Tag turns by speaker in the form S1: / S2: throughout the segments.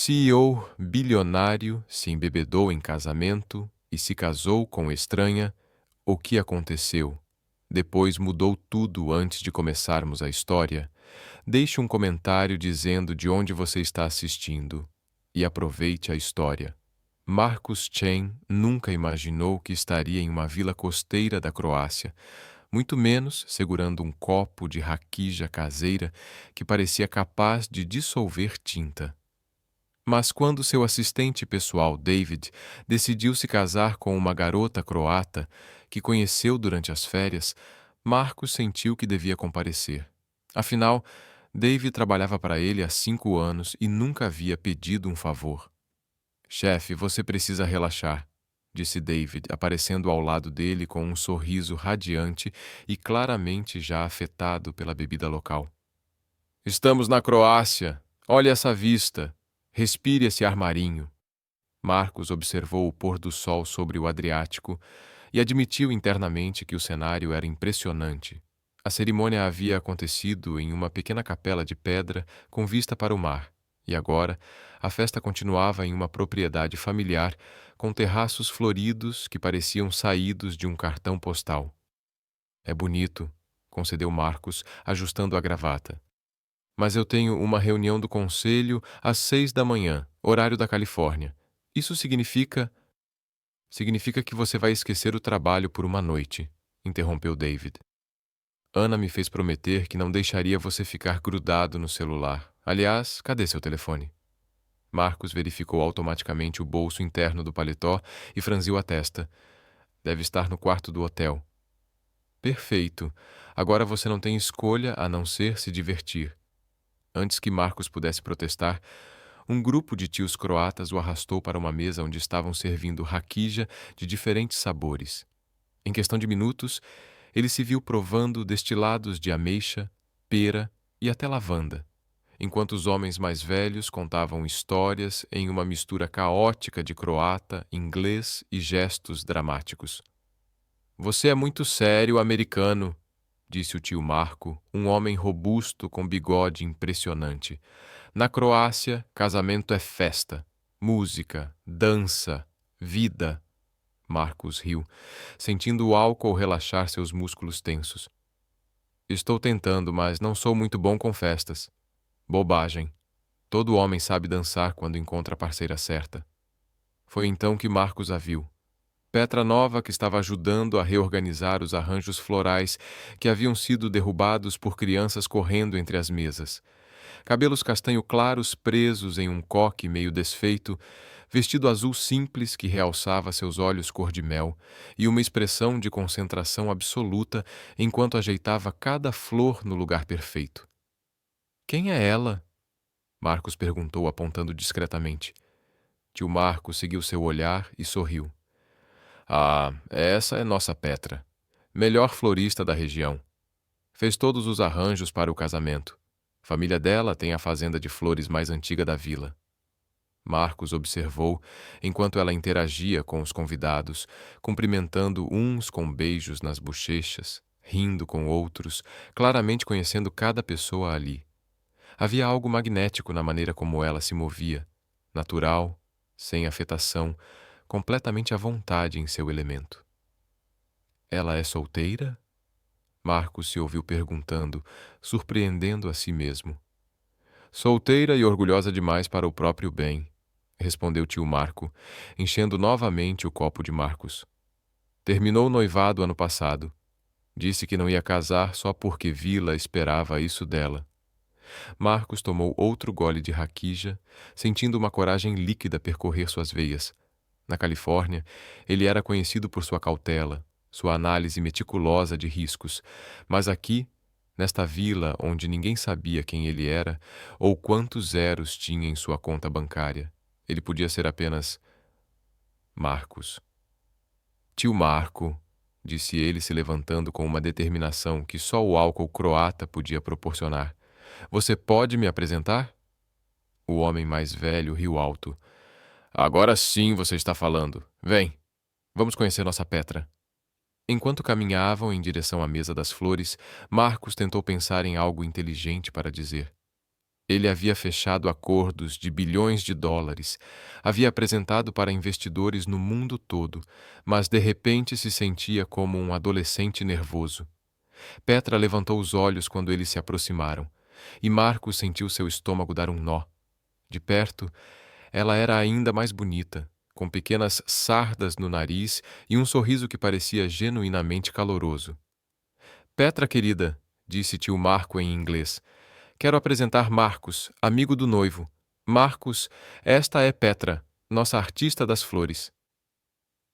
S1: CEO bilionário se embebedou em casamento e se casou com estranha. O que aconteceu? Depois mudou tudo antes de começarmos a história. Deixe um comentário dizendo de onde você está assistindo e aproveite a história. Marcus Chen nunca imaginou que estaria em uma vila costeira da Croácia, muito menos segurando um copo de raquija caseira que parecia capaz de dissolver tinta. Mas quando seu assistente pessoal, David, decidiu se casar com uma garota croata que conheceu durante as férias, Marcos sentiu que devia comparecer. Afinal, David trabalhava para ele há 5 anos e nunca havia pedido um favor. Chefe, você precisa relaxar, disse David, aparecendo ao lado dele com um sorriso radiante e claramente já afetado pela bebida local. Estamos na Croácia. Olhe essa vista. Respire esse ar marinho. Marcos observou o pôr do sol sobre o Adriático e admitiu internamente que o cenário era impressionante. A cerimônia havia acontecido em uma pequena capela de pedra com vista para o mar, e agora a festa continuava em uma propriedade familiar com terraços floridos que pareciam saídos de um cartão postal. É bonito, concedeu Marcos, ajustando a gravata. Mas eu tenho uma reunião do conselho às 6 da manhã, horário da Califórnia. Isso significa que você vai esquecer o trabalho por uma noite, interrompeu David. Ana me fez prometer que não deixaria você ficar grudado no celular. Aliás, cadê seu telefone? Marcos verificou automaticamente o bolso interno do paletó e franziu a testa. Deve estar no quarto do hotel. Perfeito. Agora você não tem escolha a não ser se divertir. Antes que Marcos pudesse protestar, um grupo de tios croatas o arrastou para uma mesa onde estavam servindo raquija de diferentes sabores. Em questão de minutos, ele se viu provando destilados de ameixa, pera e até lavanda, enquanto os homens mais velhos contavam histórias em uma mistura caótica de croata, inglês e gestos dramáticos. Você é muito sério, americano, disse o tio Marco, um homem robusto com bigode impressionante. Na Croácia, casamento é festa, música, dança, vida. Marcos riu, sentindo o álcool relaxar seus músculos tensos. Estou tentando, mas não sou muito bom com festas. Bobagem. Todo homem sabe dançar quando encontra a parceira certa. Foi então que Marcos a viu. Petra Nova, que estava ajudando a reorganizar os arranjos florais que haviam sido derrubados por crianças correndo entre as mesas. Cabelos castanho claros presos em um coque meio desfeito, vestido azul simples que realçava seus olhos cor de mel, e uma expressão de concentração absoluta enquanto ajeitava cada flor no lugar perfeito. Quem é ela? Marcos perguntou, apontando discretamente. Tio Marco seguiu seu olhar e sorriu. Ah, essa é nossa Petra, melhor florista da região. Fez todos os arranjos para o casamento. A família dela tem a fazenda de flores mais antiga da vila. Marcos observou enquanto ela interagia com os convidados, cumprimentando uns com beijos nas bochechas, rindo com outros, claramente conhecendo cada pessoa ali. Havia algo magnético na maneira como ela se movia, natural, sem afetação, completamente à vontade em seu elemento. Ela é solteira? Marcos se ouviu perguntando, surpreendendo a si mesmo. Solteira e orgulhosa demais para o próprio bem, respondeu tio Marco, enchendo novamente o copo de Marcos. Terminou o noivado ano passado. Disse que não ia casar só porque Vila esperava isso dela. Marcos tomou outro gole de raquija, sentindo uma coragem líquida percorrer suas veias. Na Califórnia, ele era conhecido por sua cautela, sua análise meticulosa de riscos, mas aqui, nesta vila onde ninguém sabia quem ele era ou quantos zeros tinha em sua conta bancária, ele podia ser apenas Marcos. Tio Marco, disse ele se levantando com uma determinação que só o álcool croata podia proporcionar. Você pode me apresentar? O homem mais velho riu alto. Agora sim você está falando. Vem, vamos conhecer nossa Petra. Enquanto caminhavam em direção à mesa das flores, Marcos tentou pensar em algo inteligente para dizer. Ele havia fechado acordos de bilhões de dólares, havia apresentado para investidores no mundo todo, mas de repente se sentia como um adolescente nervoso. Petra levantou os olhos quando eles se aproximaram, e Marcos sentiu seu estômago dar um nó. De perto, ela era ainda mais bonita, com pequenas sardas no nariz e um sorriso que parecia genuinamente caloroso. Petra, querida, disse tio Marco em inglês, quero apresentar Marcos, amigo do noivo. Marcos, esta é Petra, nossa artista das flores.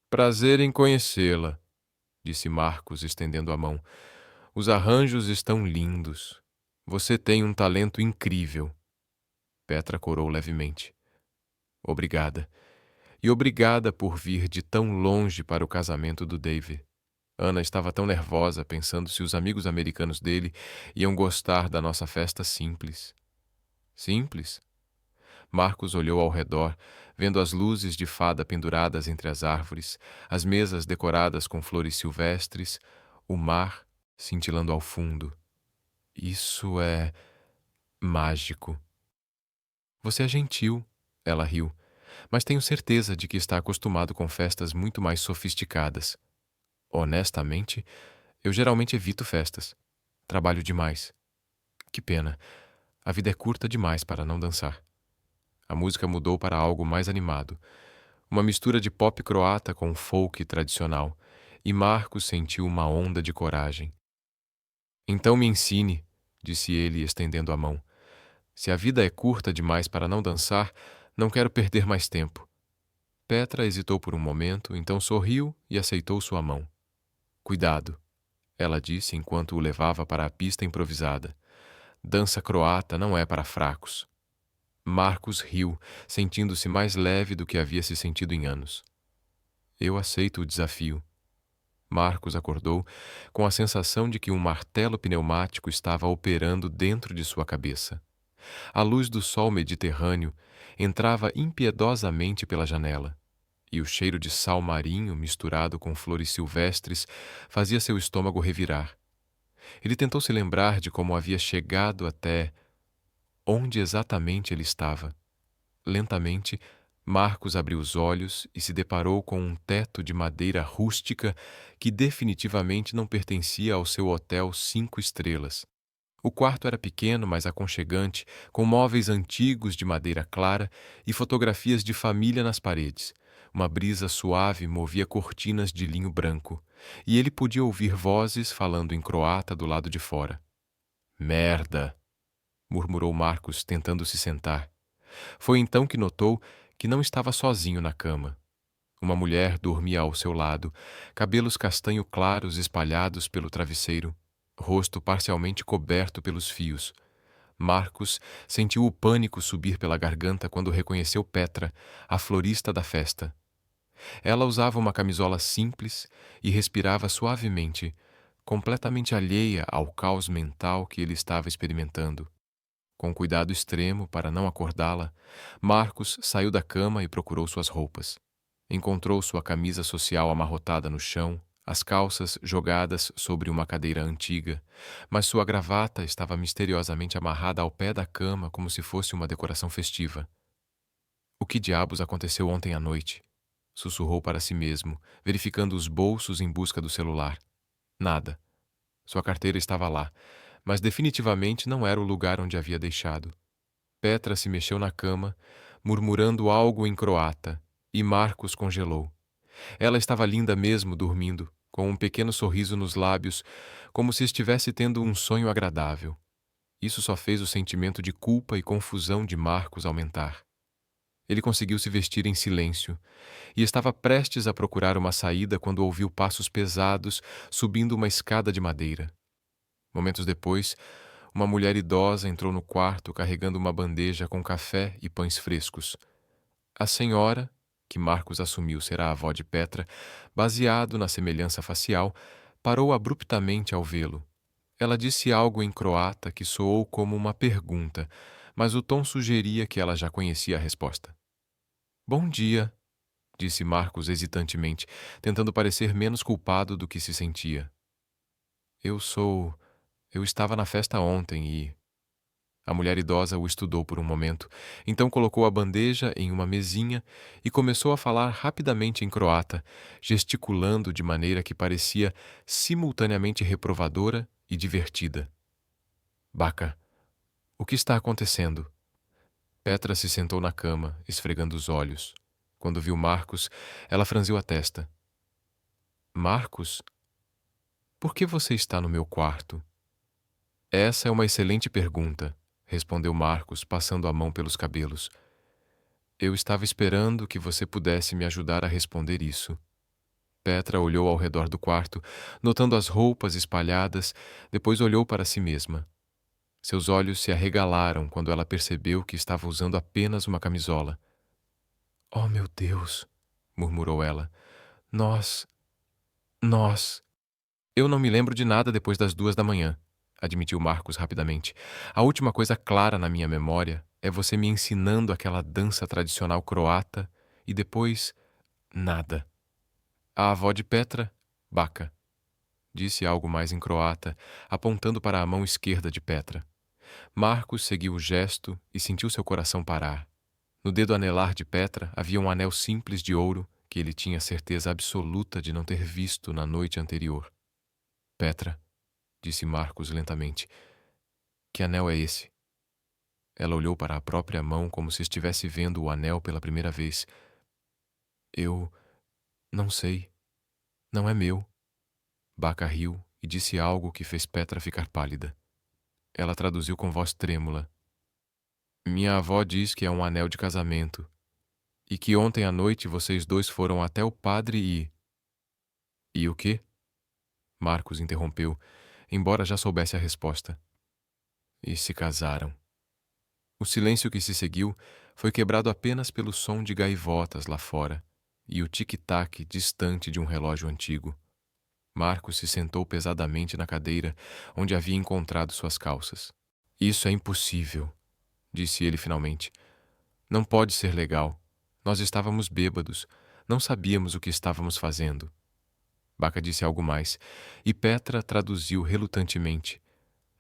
S1: Prazer em conhecê-la, disse Marcos, estendendo a mão. Os arranjos estão lindos. Você tem um talento incrível. Petra corou levemente. Obrigada. E obrigada por vir de tão longe para o casamento do Dave. Ana estava tão nervosa, pensando se os amigos americanos dele iam gostar da nossa festa simples. Simples? Marcos olhou ao redor, vendo as luzes de fada penduradas entre as árvores, as mesas decoradas com flores silvestres, o mar cintilando ao fundo. Isso é mágico. Você é gentil, ela riu, mas tenho certeza de que está acostumado com festas muito mais sofisticadas. Honestamente, eu geralmente evito festas. Trabalho demais. Que pena. A vida é curta demais para não dançar. A música mudou para algo mais animado. Uma mistura de pop croata com folk tradicional. E Marcos sentiu uma onda de coragem. Então me ensine, disse ele, estendendo a mão. Se a vida é curta demais para não dançar, não quero perder mais tempo. Petra hesitou por um momento, então sorriu e aceitou sua mão. Cuidado, ela disse enquanto o levava para a pista improvisada. Dança croata não é para fracos. Marcos riu, sentindo-se mais leve do que havia se sentido em anos. Eu aceito o desafio. Marcos acordou com a sensação de que um martelo pneumático estava operando dentro de sua cabeça. A luz do sol mediterrâneo entrava impiedosamente pela janela, e o cheiro de sal marinho misturado com flores silvestres fazia seu estômago revirar. Ele tentou se lembrar de como havia chegado até onde exatamente ele estava. Lentamente, Marcos abriu os olhos e se deparou com um teto de madeira rústica que definitivamente não pertencia ao seu hotel 5 estrelas. O quarto era pequeno, mas aconchegante, com móveis antigos de madeira clara e fotografias de família nas paredes. Uma brisa suave movia cortinas de linho branco, e ele podia ouvir vozes falando em croata do lado de fora. Merda! Murmurou Marcos, tentando se sentar. Foi então que notou que não estava sozinho na cama. Uma mulher dormia ao seu lado, cabelos castanho claros espalhados pelo travesseiro, rosto parcialmente coberto pelos fios. Marcos sentiu o pânico subir pela garganta quando reconheceu Petra, a florista da festa. Ela usava uma camisola simples e respirava suavemente, completamente alheia ao caos mental que ele estava experimentando. Com cuidado extremo para não acordá-la, Marcos saiu da cama e procurou suas roupas. Encontrou sua camisa social amarrotada no chão, as calças jogadas sobre uma cadeira antiga, mas sua gravata estava misteriosamente amarrada ao pé da cama como se fosse uma decoração festiva. O que diabos aconteceu ontem à noite? Sussurrou para si mesmo, verificando os bolsos em busca do celular. Nada. Sua carteira estava lá, mas definitivamente não era o lugar onde havia deixado. Petra se mexeu na cama, murmurando algo em croata, e Marcos congelou. Ela estava linda mesmo dormindo, com um pequeno sorriso nos lábios, como se estivesse tendo um sonho agradável. Isso só fez o sentimento de culpa e confusão de Marcos aumentar. Ele conseguiu se vestir em silêncio e estava prestes a procurar uma saída quando ouviu passos pesados subindo uma escada de madeira. Momentos depois, uma mulher idosa entrou no quarto carregando uma bandeja com café e pães frescos. A senhora, que Marcos assumiu ser a avó de Petra, baseado na semelhança facial, parou abruptamente ao vê-lo. Ela disse algo em croata que soou como uma pergunta, mas o tom sugeria que ela já conhecia a resposta. Bom dia, disse Marcos hesitantemente, tentando parecer menos culpado do que se sentia. Eu estava na festa ontem e... A mulher idosa o estudou por um momento, então colocou a bandeja em uma mesinha e começou a falar rapidamente em croata, gesticulando de maneira que parecia simultaneamente reprovadora e divertida. Baca, o que está acontecendo? Petra se sentou na cama, esfregando os olhos. Quando viu Marcos, ela franziu a testa. Marcos? Por que você está no meu quarto? Essa é uma excelente pergunta, respondeu Marcos, passando a mão pelos cabelos. Eu estava esperando que você pudesse me ajudar a responder isso. Petra olhou ao redor do quarto, notando as roupas espalhadas, depois olhou para si mesma. Seus olhos se arregalaram quando ela percebeu que estava usando apenas uma camisola. Oh, meu Deus! Murmurou ela. Nós... Eu não me lembro de nada depois das 2 da manhã, admitiu Marcos rapidamente. A última coisa clara na minha memória é você me ensinando aquela dança tradicional croata e depois... nada. A avó de Petra, Baca, disse algo mais em croata, apontando para a mão esquerda de Petra. Marcos seguiu o gesto e sentiu seu coração parar. No dedo anelar de Petra havia um anel simples de ouro que ele tinha certeza absoluta de não ter visto na noite anterior. Petra, disse Marcos lentamente, que anel é esse? Ela olhou para a própria mão como se estivesse vendo o anel pela primeira vez. Eu não sei. Não é meu. Baca riu e disse algo que fez Petra ficar pálida. Ela traduziu com voz trêmula. Minha avó diz que é um anel de casamento e que ontem à noite vocês dois foram até o padre e... E o quê? Marcos interrompeu, embora já soubesse a resposta. E se casaram. O silêncio que se seguiu foi quebrado apenas pelo som de gaivotas lá fora e o tic-tac distante de um relógio antigo. Marcos se sentou pesadamente na cadeira onde havia encontrado suas calças. Isso é impossível, disse ele finalmente. Não pode ser legal. Nós estávamos bêbados. Não sabíamos o que estávamos fazendo. Baca disse algo mais, e Petra traduziu relutantemente.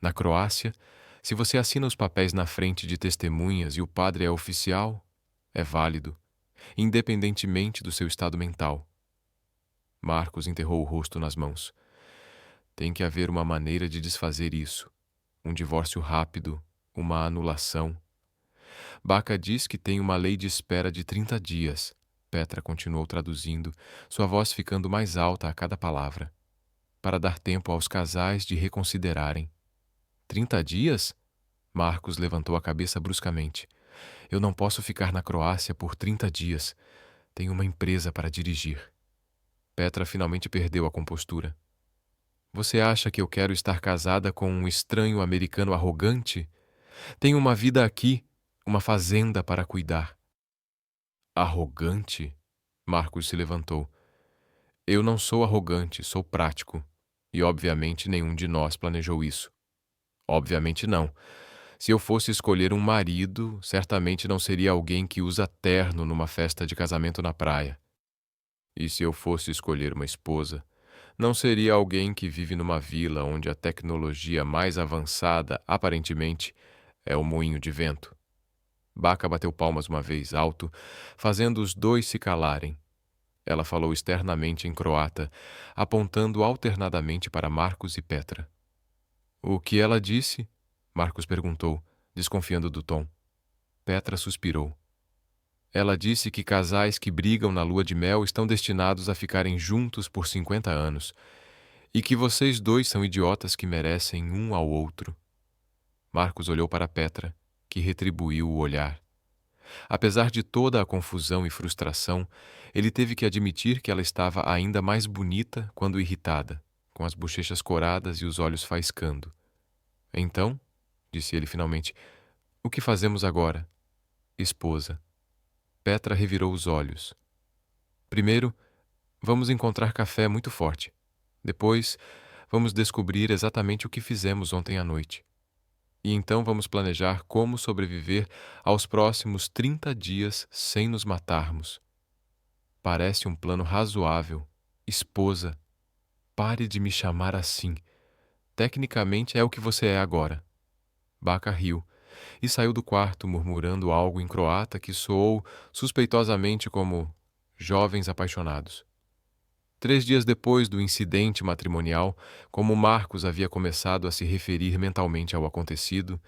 S1: Na Croácia, se você assina os papéis na frente de testemunhas e o padre é oficial, é válido, independentemente do seu estado mental. Marcos enterrou o rosto nas mãos. Tem que haver uma maneira de desfazer isso. Um divórcio rápido, uma anulação. Baca diz que tem uma lei de espera de 30 dias. Petra continuou traduzindo, sua voz ficando mais alta a cada palavra. Para dar tempo aos casais de reconsiderarem. 30 dias? Marcos levantou a cabeça bruscamente. Eu não posso ficar na Croácia por 30 dias. Tenho uma empresa para dirigir. Petra finalmente perdeu a compostura. Você acha que eu quero estar casada com um estranho americano arrogante? Tenho uma vida aqui, uma fazenda para cuidar. Arrogante? Marcos se levantou. Eu não sou arrogante, sou prático. E obviamente nenhum de nós planejou isso. Obviamente não. Se eu fosse escolher um marido, certamente não seria alguém que usa terno numa festa de casamento na praia. E se eu fosse escolher uma esposa, não seria alguém que vive numa vila onde a tecnologia mais avançada, aparentemente, é o moinho de vento. Baca bateu palmas uma vez, alto, fazendo os dois se calarem. Ela falou externamente em croata, apontando alternadamente para Marcos e Petra. O que ela disse? Marcos perguntou, desconfiando do tom. Petra suspirou. Ela disse que casais que brigam na lua de mel estão destinados a ficarem juntos por 50 anos e que vocês dois são idiotas que merecem um ao outro. Marcos olhou para Petra, que retribuiu o olhar. Apesar de toda a confusão e frustração, ele teve que admitir que ela estava ainda mais bonita quando irritada, com as bochechas coradas e os olhos faiscando. Então, disse ele finalmente, o que fazemos agora? Esposa. Petra revirou os olhos. Primeiro, vamos encontrar café muito forte. Depois, vamos descobrir exatamente o que fizemos ontem à noite. E então vamos planejar como sobreviver aos próximos 30 dias sem nos matarmos. Parece um plano razoável. Esposa, pare de me chamar assim. Tecnicamente é o que você é agora. Baca riu, e saiu do quarto murmurando algo em croata que soou suspeitosamente como jovens apaixonados. 3 dias depois do incidente matrimonial, como Marcos havia começado a se referir mentalmente ao acontecido,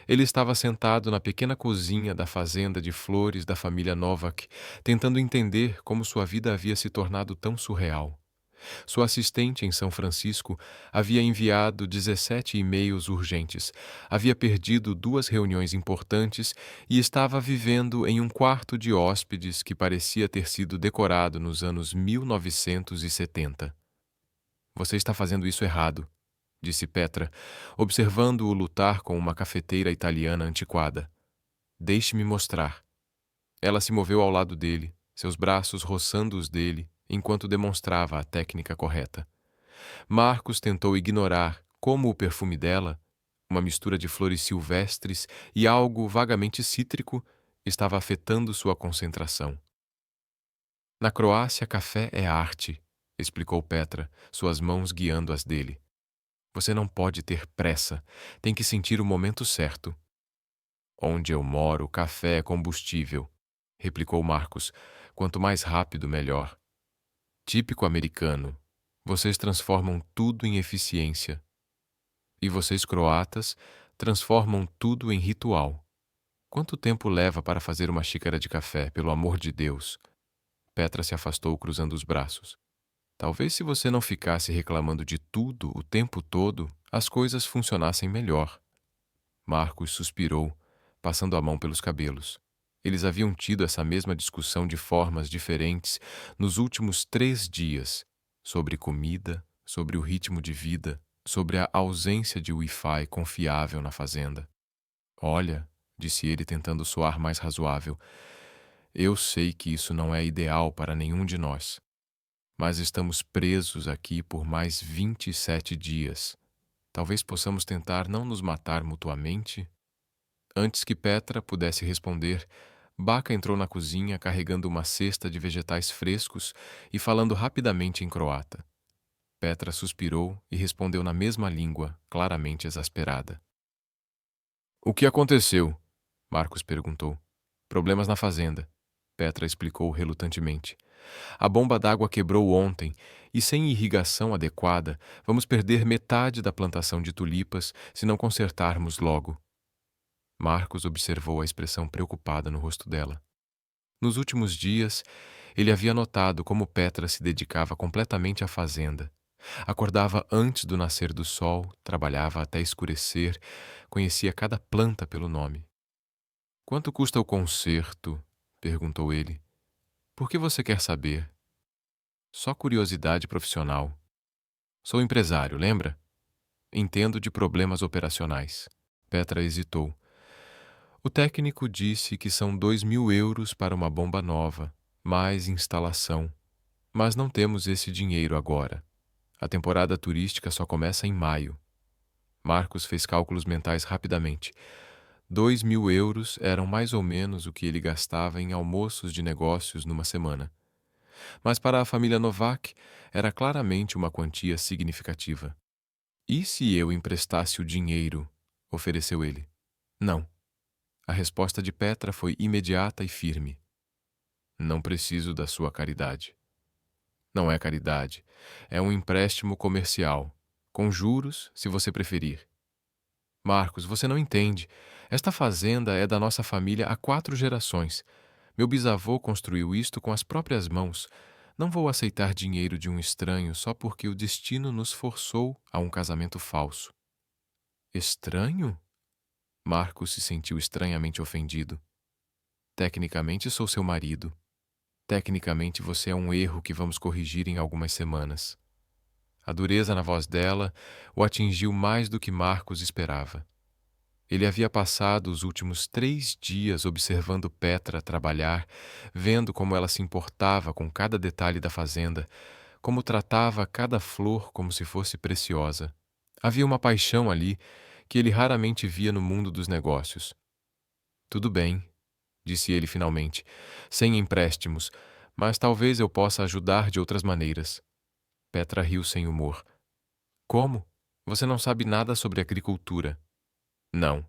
S1: ele estava sentado na pequena cozinha da fazenda de flores da família Novak, tentando entender como sua vida havia se tornado tão surreal. Sua assistente em São Francisco havia enviado 17 e-mails urgentes, havia perdido 2 reuniões importantes e estava vivendo em um quarto de hóspedes que parecia ter sido decorado nos anos 1970. Você está fazendo isso errado, disse Petra, observando-o lutar com uma cafeteira italiana antiquada. Deixe-me mostrar. Ela se moveu ao lado dele, seus braços roçando os dele, enquanto demonstrava a técnica correta. Marcos tentou ignorar como o perfume dela, uma mistura de flores silvestres e algo vagamente cítrico, estava afetando sua concentração. Na Croácia, café é arte, explicou Petra, suas mãos guiando as dele. Você não pode ter pressa, tem que sentir o momento certo. Onde eu moro, café é combustível, replicou Marcos. Quanto mais rápido, melhor. Típico americano. Vocês transformam tudo em eficiência. E vocês, croatas, transformam tudo em ritual. Quanto tempo leva para fazer uma xícara de café, pelo amor de Deus? Petra se afastou, cruzando os braços. Talvez se você não ficasse reclamando de tudo o tempo todo, as coisas funcionassem melhor. Marcos suspirou, passando a mão pelos cabelos. Eles haviam tido essa mesma discussão de formas diferentes nos últimos 3 dias, sobre comida, sobre o ritmo de vida, sobre a ausência de Wi-Fi confiável na fazenda. Olha, disse ele tentando soar mais razoável, eu sei que isso não é ideal para nenhum de nós, mas estamos presos aqui por mais 27 dias. Talvez possamos tentar não nos matar mutuamente? Antes que Petra pudesse responder, Baca entrou na cozinha carregando uma cesta de vegetais frescos e falando rapidamente em croata. Petra suspirou e respondeu na mesma língua, claramente exasperada. O que aconteceu? Marcos perguntou. Problemas na fazenda. Petra explicou relutantemente. A bomba d'água quebrou ontem e, sem irrigação adequada, vamos perder metade da plantação de tulipas se não consertarmos logo. Marcos observou a expressão preocupada no rosto dela. Nos últimos dias, ele havia notado como Petra se dedicava completamente à fazenda. Acordava antes do nascer do sol, trabalhava até escurecer, conhecia cada planta pelo nome. Quanto custa o conserto? Perguntou ele. Por que você quer saber? Só curiosidade profissional. Sou empresário, lembra? Entendo de problemas operacionais. Petra hesitou. O técnico disse que são 2.000 euros para uma bomba nova, mais instalação. Mas não temos esse dinheiro agora. A temporada turística só começa em maio. Marcos fez cálculos mentais rapidamente. 2.000 euros eram mais ou menos o que ele gastava em almoços de negócios numa semana. Mas para a família Novak era claramente uma quantia significativa. E se eu emprestasse o dinheiro? Ofereceu ele. Não. A resposta de Petra foi imediata e firme. Não preciso da sua caridade. Não é caridade. É um empréstimo comercial. Com juros, se você preferir. Marcos, você não entende. Esta fazenda é da nossa família há 4 gerações. Meu bisavô construiu isto com as próprias mãos. Não vou aceitar dinheiro de um estranho só porque o destino nos forçou a um casamento falso. Estranho? Marcos se sentiu estranhamente ofendido. Tecnicamente sou seu marido. Tecnicamente você é um erro que vamos corrigir em algumas semanas. A dureza na voz dela o atingiu mais do que Marcos esperava. Ele havia passado os últimos 3 dias observando Petra trabalhar, vendo como ela se importava com cada detalhe da fazenda, como tratava cada flor como se fosse preciosa. Havia uma paixão ali que ele raramente via no mundo dos negócios. Tudo bem, disse ele finalmente, sem empréstimos, mas talvez eu possa ajudar de outras maneiras. Petra riu sem humor. Como? Você não sabe nada sobre agricultura. Não.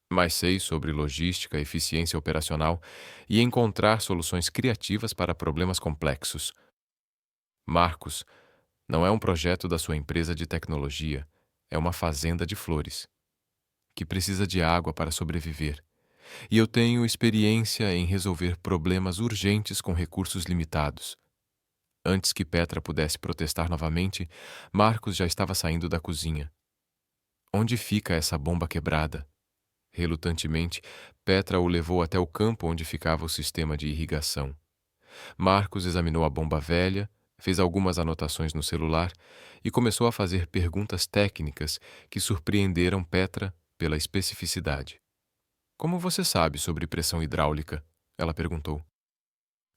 S1: mas sei sobre logística, eficiência operacional e encontrar soluções criativas para problemas complexos. Marcos, não é um projeto da sua empresa de tecnologia, é uma fazenda de flores, que precisa de água para sobreviver. E eu tenho experiência em resolver problemas urgentes com recursos limitados. Antes que Petra pudesse protestar novamente, Marcos já estava saindo da cozinha. Onde fica essa bomba quebrada? Relutantemente, Petra o levou até o campo onde ficava o sistema de irrigação. Marcos examinou a bomba velha, fez algumas anotações no celular e começou a fazer perguntas técnicas que surpreenderam Petra pela especificidade. Como você sabe sobre pressão hidráulica? Ela perguntou.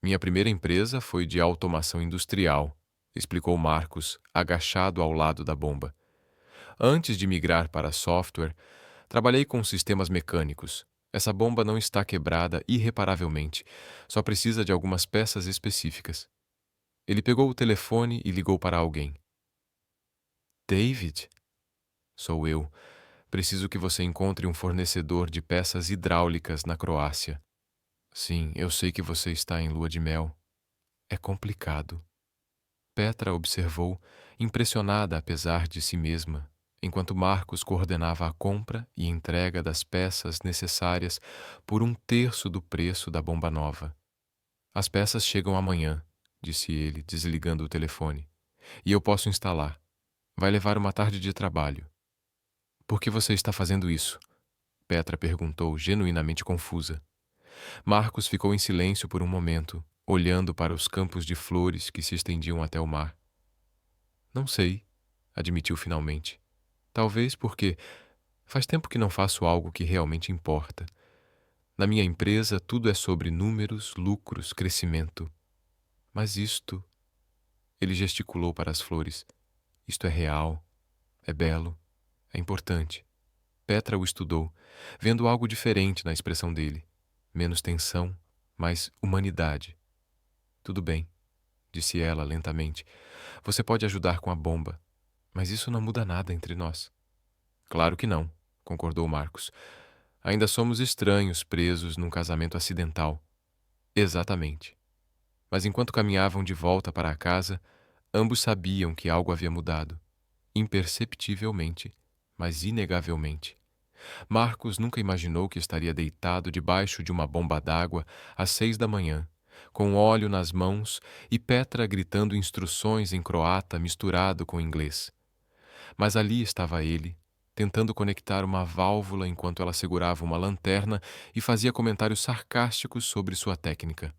S1: Minha primeira empresa foi de automação industrial, explicou Marcos, agachado ao lado da bomba. Antes de migrar para software, trabalhei com sistemas mecânicos. Essa bomba não está quebrada irreparavelmente, só precisa de algumas peças específicas. Ele pegou o telefone e ligou para alguém. David? Sou eu. Preciso que você encontre um fornecedor de peças hidráulicas na Croácia. Sim, eu sei que você está em lua de mel. É complicado. Petra observou, impressionada apesar de si mesma, enquanto Marcos coordenava a compra e entrega das peças necessárias por um terço do preço da bomba nova. As peças chegam amanhã, disse ele, desligando o telefone, e eu posso instalar. Vai levar uma tarde de trabalho. Por que você está fazendo isso? Petra perguntou, genuinamente confusa. Marcos ficou em silêncio por um momento, olhando para os campos de flores que se estendiam até o mar. Não sei, admitiu finalmente. Talvez porque faz tempo que não faço algo que realmente importa. Na minha empresa, tudo é sobre números, lucros, crescimento. Mas isto... Ele gesticulou para as flores. Isto é real, é belo, é importante. Petra o estudou, vendo algo diferente na expressão dele. Menos tensão, mais humanidade. Tudo bem, disse ela lentamente. Você pode ajudar com a bomba, mas isso não muda nada entre nós. Claro que não, concordou Marcos. Ainda somos estranhos presos num casamento acidental. Exatamente. Mas enquanto caminhavam de volta para a casa, ambos sabiam que algo havia mudado. Imperceptivelmente, mas inegavelmente. Marcos nunca imaginou que estaria deitado debaixo de uma bomba d'água às 6 da manhã, com óleo nas mãos e Petra gritando instruções em croata misturado com inglês. Mas ali estava ele, tentando conectar uma válvula enquanto ela segurava uma lanterna e fazia comentários sarcásticos sobre sua técnica.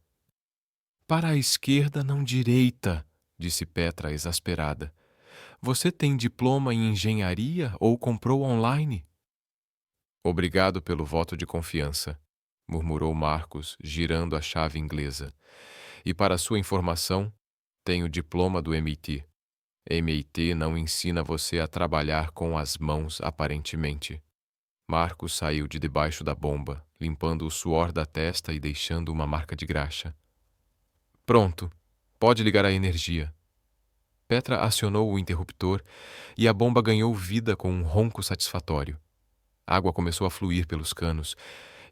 S1: Para a esquerda, não direita, disse Petra exasperada. Você tem diploma em engenharia ou comprou online? Obrigado pelo voto de confiança, murmurou Marcos, girando a chave inglesa. E para sua informação, tenho diploma do MIT. MIT não ensina você a trabalhar com as mãos, aparentemente. Marcos saiu de debaixo da bomba, limpando o suor da testa e deixando uma marca de graxa. Pronto, pode ligar a energia. Petra acionou o interruptor e a bomba ganhou vida com um ronco satisfatório. A água começou a fluir pelos canos,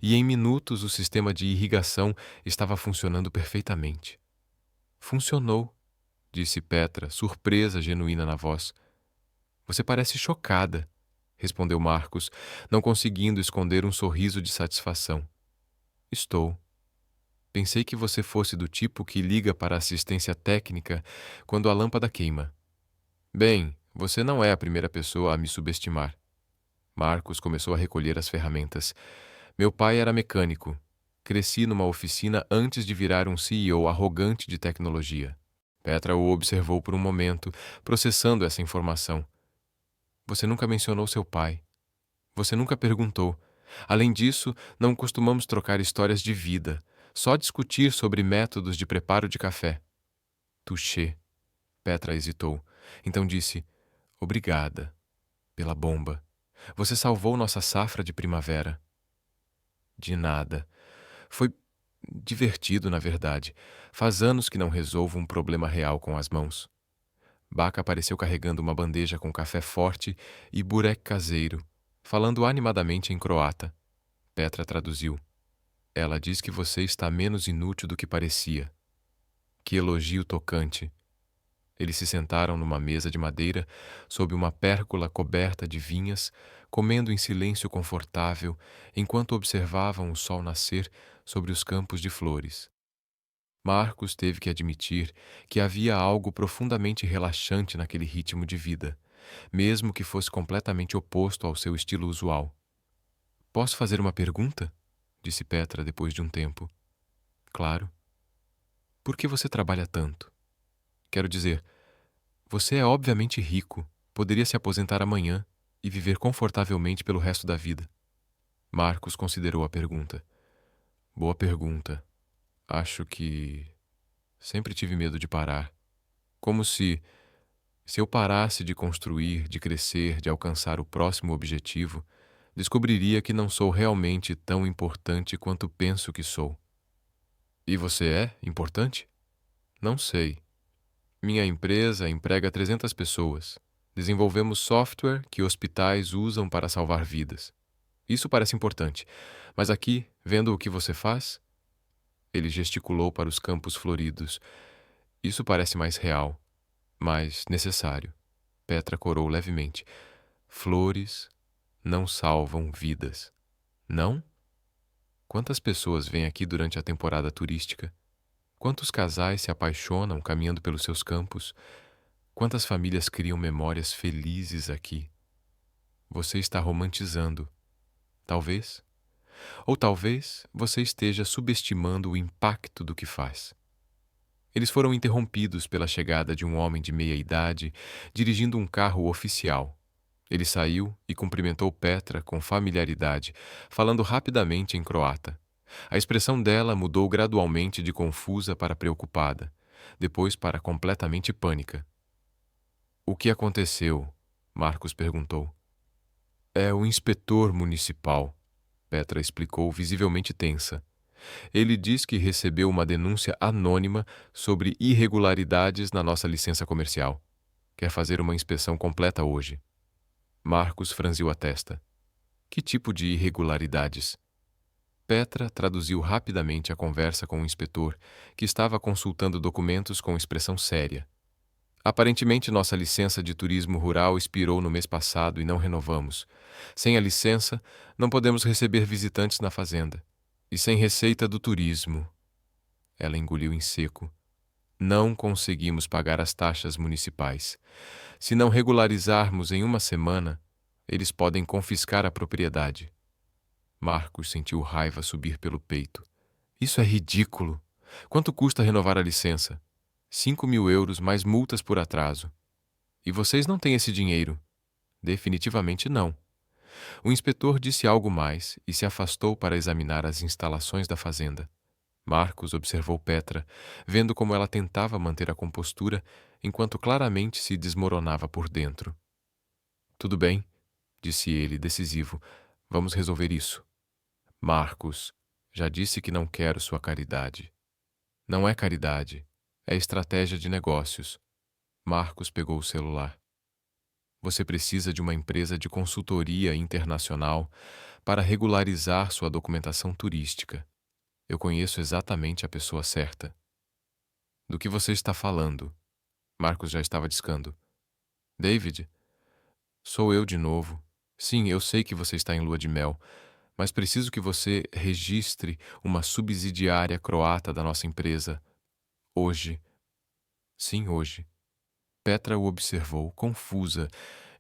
S1: e em minutos o sistema de irrigação estava funcionando perfeitamente. Funcionou, disse Petra, surpresa genuína na voz. Você parece chocada, respondeu Marcos, não conseguindo esconder um sorriso de satisfação. Estou. Pensei que você fosse do tipo que liga para a assistência técnica quando a lâmpada queima. Bem, você não é a primeira pessoa a me subestimar. Marcos começou a recolher as ferramentas. Meu pai era mecânico. Cresci numa oficina antes de virar um CEO arrogante de tecnologia. Petra o observou por um momento, processando essa informação. Você nunca mencionou seu pai. Você nunca perguntou. Além disso, não costumamos trocar histórias de vida, só discutir sobre métodos de preparo de café. Touché. Petra hesitou. Então disse, obrigada pela bomba. Você salvou nossa safra de primavera. De nada. Foi divertido, na verdade. Faz anos que não resolvo um problema real com as mãos. Baca apareceu carregando uma bandeja com café forte e burek caseiro, falando animadamente em croata. Petra traduziu. Ela diz que você está menos inútil do que parecia. Que elogio tocante. Eles se sentaram numa mesa de madeira, sob uma pérgola coberta de vinhas, comendo em silêncio confortável, enquanto observavam o sol nascer sobre os campos de flores. Marcos teve que admitir que havia algo profundamente relaxante naquele ritmo de vida, mesmo que fosse completamente oposto ao seu estilo usual. Posso fazer uma pergunta? Disse Petra depois de um tempo. Claro. Por que você trabalha tanto? Quero dizer, você é obviamente rico, poderia se aposentar amanhã e viver confortavelmente pelo resto da vida. Marcos considerou a pergunta. Boa pergunta. Acho que sempre tive medo de parar. Como se eu parasse de construir, de crescer, de alcançar o próximo objetivo, descobriria que não sou realmente tão importante quanto penso que sou. E você é importante? Não sei. Minha empresa emprega 300 pessoas. Desenvolvemos software que hospitais usam para salvar vidas. Isso parece importante, mas aqui, vendo o que você faz, ele gesticulou para os campos floridos. Isso parece mais real, mais necessário. Petra corou levemente. Flores não salvam vidas. Não? Quantas pessoas vêm aqui durante a temporada turística? Quantos casais se apaixonam caminhando pelos seus campos? Quantas famílias criam memórias felizes aqui? Você está romantizando. Talvez. Ou talvez você esteja subestimando o impacto do que faz. Eles foram interrompidos pela chegada de um homem de meia idade, dirigindo um carro oficial. Ele saiu e cumprimentou Petra com familiaridade, falando rapidamente em croata. A expressão dela mudou gradualmente de confusa para preocupada, depois para completamente pânica. O que aconteceu? Marcos perguntou. É o inspetor municipal, Petra explicou, visivelmente tensa. Ele diz que recebeu uma denúncia anônima sobre irregularidades na nossa licença comercial. Quer fazer uma inspeção completa hoje. Marcos franziu a testa. Que tipo de irregularidades? Petra traduziu rapidamente a conversa com o inspetor, que estava consultando documentos com expressão séria. Aparentemente, nossa licença de turismo rural expirou no mês passado e não renovamos. Sem a licença, não podemos receber visitantes na fazenda. E sem receita do turismo. Ela engoliu em seco. Não conseguimos pagar as taxas municipais. Se não regularizarmos em uma semana, eles podem confiscar a propriedade. Marcos sentiu raiva subir pelo peito. Isso é ridículo. Quanto custa renovar a licença? 5.000 euros mais multas por atraso. E vocês não têm esse dinheiro? Definitivamente não. O inspetor disse algo mais e se afastou para examinar as instalações da fazenda. Marcos observou Petra, vendo como ela tentava manter a compostura, enquanto claramente se desmoronava por dentro. Tudo bem, disse ele, decisivo. Vamos resolver isso. Marcos, já disse que não quero sua caridade. Não é caridade, é estratégia de negócios. Marcos pegou o celular. Você precisa de uma empresa de consultoria internacional para regularizar sua documentação turística. Eu conheço exatamente a pessoa certa. Do que você está falando? Marcos já estava discando. David? Sou eu de novo. Sim, eu sei que você está em lua de mel, mas preciso que você registre uma subsidiária croata da nossa empresa. Hoje. Sim, hoje. Petra o observou, confusa,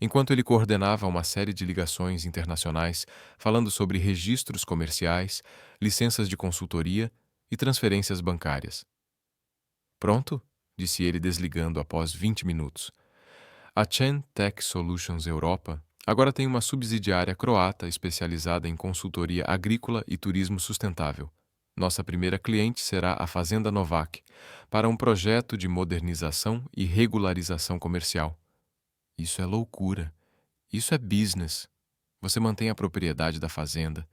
S1: enquanto ele coordenava uma série de ligações internacionais falando sobre registros comerciais, licenças de consultoria e transferências bancárias. Pronto? Disse ele desligando após 20 minutos. A Chen Tech Solutions Europa agora tem uma subsidiária croata especializada em consultoria agrícola e turismo sustentável. Nossa primeira cliente será a Fazenda Novak, para um projeto de modernização e regularização comercial. Isso é loucura. Isso é business. Você mantém a propriedade da fazenda.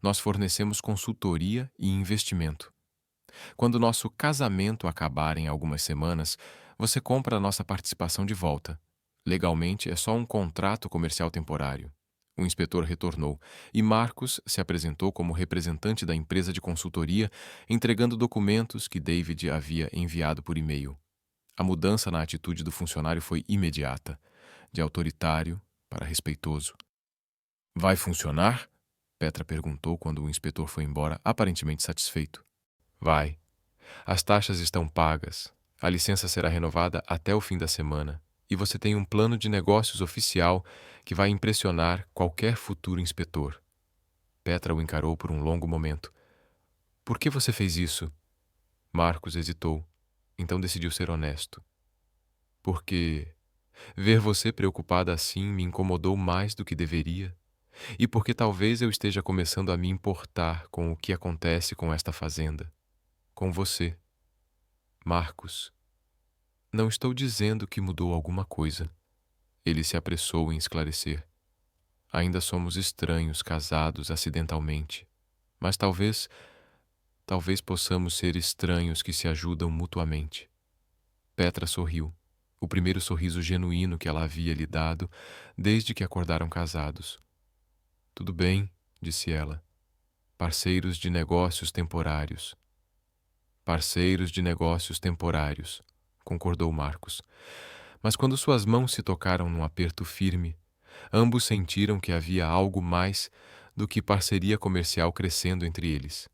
S1: Nós fornecemos consultoria e investimento. Quando nosso casamento acabar em algumas semanas, você compra a nossa participação de volta. Legalmente, é só um contrato comercial temporário. O inspetor retornou, e Marcos se apresentou como representante da empresa de consultoria, entregando documentos que David havia enviado por e-mail. A mudança na atitude do funcionário foi imediata, de autoritário para respeitoso. Vai funcionar? Petra perguntou quando o inspetor foi embora, aparentemente satisfeito. Vai. As taxas estão pagas. A licença será renovada até o fim da semana. E você tem um plano de negócios oficial que vai impressionar qualquer futuro inspetor. Petra o encarou por um longo momento. Por que você fez isso? Marcos hesitou. Então decidiu ser honesto. Porque ver você preocupada assim me incomodou mais do que deveria. E porque talvez eu esteja começando a me importar com o que acontece com esta fazenda. Com você. Marcos, não estou dizendo que mudou alguma coisa. Ele se apressou em esclarecer. Ainda somos estranhos casados acidentalmente. Mas talvez possamos ser estranhos que se ajudam mutuamente. Petra sorriu. O primeiro sorriso genuíno que ela havia lhe dado desde que acordaram casados. Tudo bem, disse ela. Parceiros de negócios temporários. Parceiros de negócios temporários, concordou Marcos. Mas quando suas mãos se tocaram num aperto firme, ambos sentiram que havia algo mais do que parceria comercial crescendo entre eles.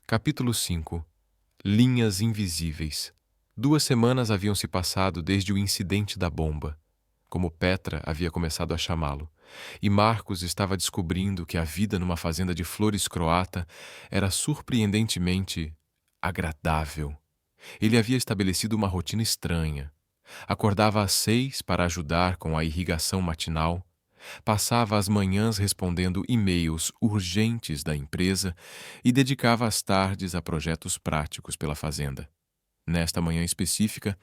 S1: Capítulo 5. Linhas invisíveis. 2 semanas haviam se passado desde o incidente da bomba, como Petra havia começado a chamá-lo, e Marcos estava descobrindo que a vida numa fazenda de flores croata era surpreendentemente agradável. Ele havia estabelecido uma rotina estranha. Acordava às 6 para ajudar com a irrigação matinal, passava as manhãs respondendo e-mails urgentes da empresa e dedicava as tardes a projetos práticos pela fazenda. Nesta manhã específica,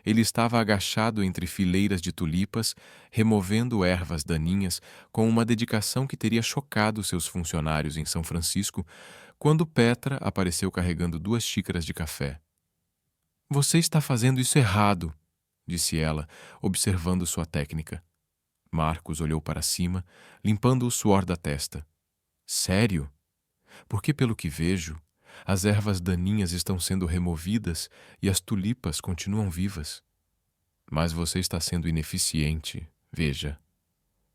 S1: ele estava agachado entre fileiras de tulipas, removendo ervas daninhas com uma dedicação que teria chocado seus funcionários em São Francisco, quando Petra apareceu carregando 2 xícaras de café. Você está fazendo isso errado, disse ela, observando sua técnica. Marcos olhou para cima, limpando o suor da testa. Sério? Porque, pelo que vejo, as ervas daninhas estão sendo removidas e as tulipas continuam vivas. Mas você está sendo ineficiente, veja.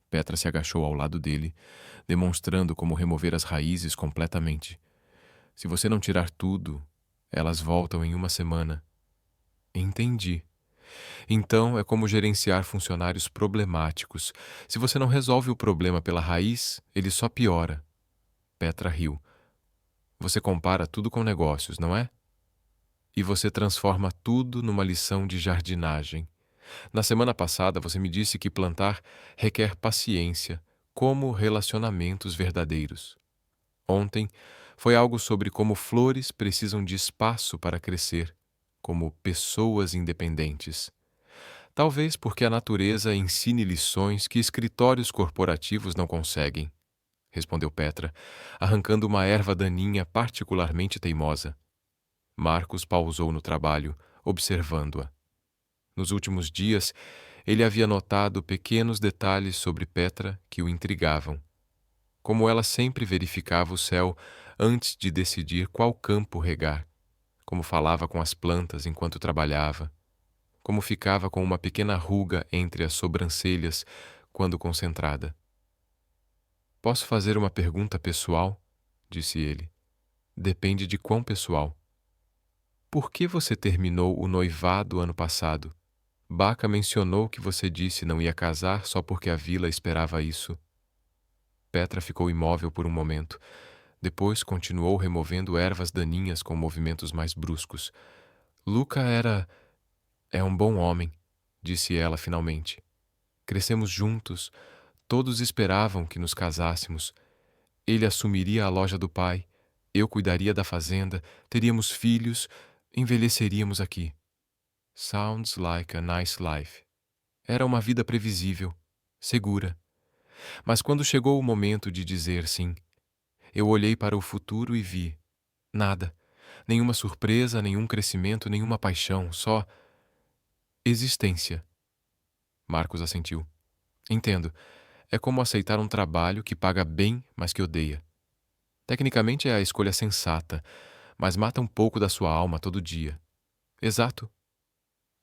S1: Petra se agachou ao lado dele, demonstrando como remover as raízes completamente. Se você não tirar tudo, elas voltam em 1 semana. Entendi. Então é como gerenciar funcionários problemáticos. Se você não resolve o problema pela raiz, ele só piora. Petra riu. Você compara tudo com negócios, não é? E você transforma tudo numa lição de jardinagem. Na semana passada você me disse que plantar requer paciência, como relacionamentos verdadeiros. Ontem foi algo sobre como flores precisam de espaço para crescer, como pessoas independentes. Talvez porque a natureza ensine lições que escritórios corporativos não conseguem, respondeu Petra, arrancando uma erva daninha particularmente teimosa. Marcos pausou no trabalho, observando-a. Nos últimos dias, ele havia notado pequenos detalhes sobre Petra que o intrigavam. Como ela sempre verificava o céu antes de decidir qual campo regar, como falava com as plantas enquanto trabalhava, como ficava com uma pequena ruga entre as sobrancelhas quando concentrada. Posso fazer uma pergunta pessoal? Disse ele. Depende de quão pessoal. Por que você terminou o noivado ano passado? Baca mencionou que você disse não ia casar só porque a vila esperava isso. Petra ficou imóvel por um momento. Depois continuou removendo ervas daninhas com movimentos mais bruscos. Luca é um bom homem, disse ela finalmente. Crescemos juntos. Todos esperavam que nos casássemos. Ele assumiria a loja do pai. Eu cuidaria da fazenda. Teríamos filhos. Envelheceríamos aqui. Sounds like a nice life. Era uma vida previsível, segura. Mas quando chegou o momento de dizer sim, eu olhei para o futuro e vi nada. Nenhuma surpresa, nenhum crescimento, nenhuma paixão, só existência. Marcos assentiu. Entendo. É como aceitar um trabalho que paga bem, mas que odeia. Tecnicamente é a escolha sensata, mas mata um pouco da sua alma todo dia. Exato.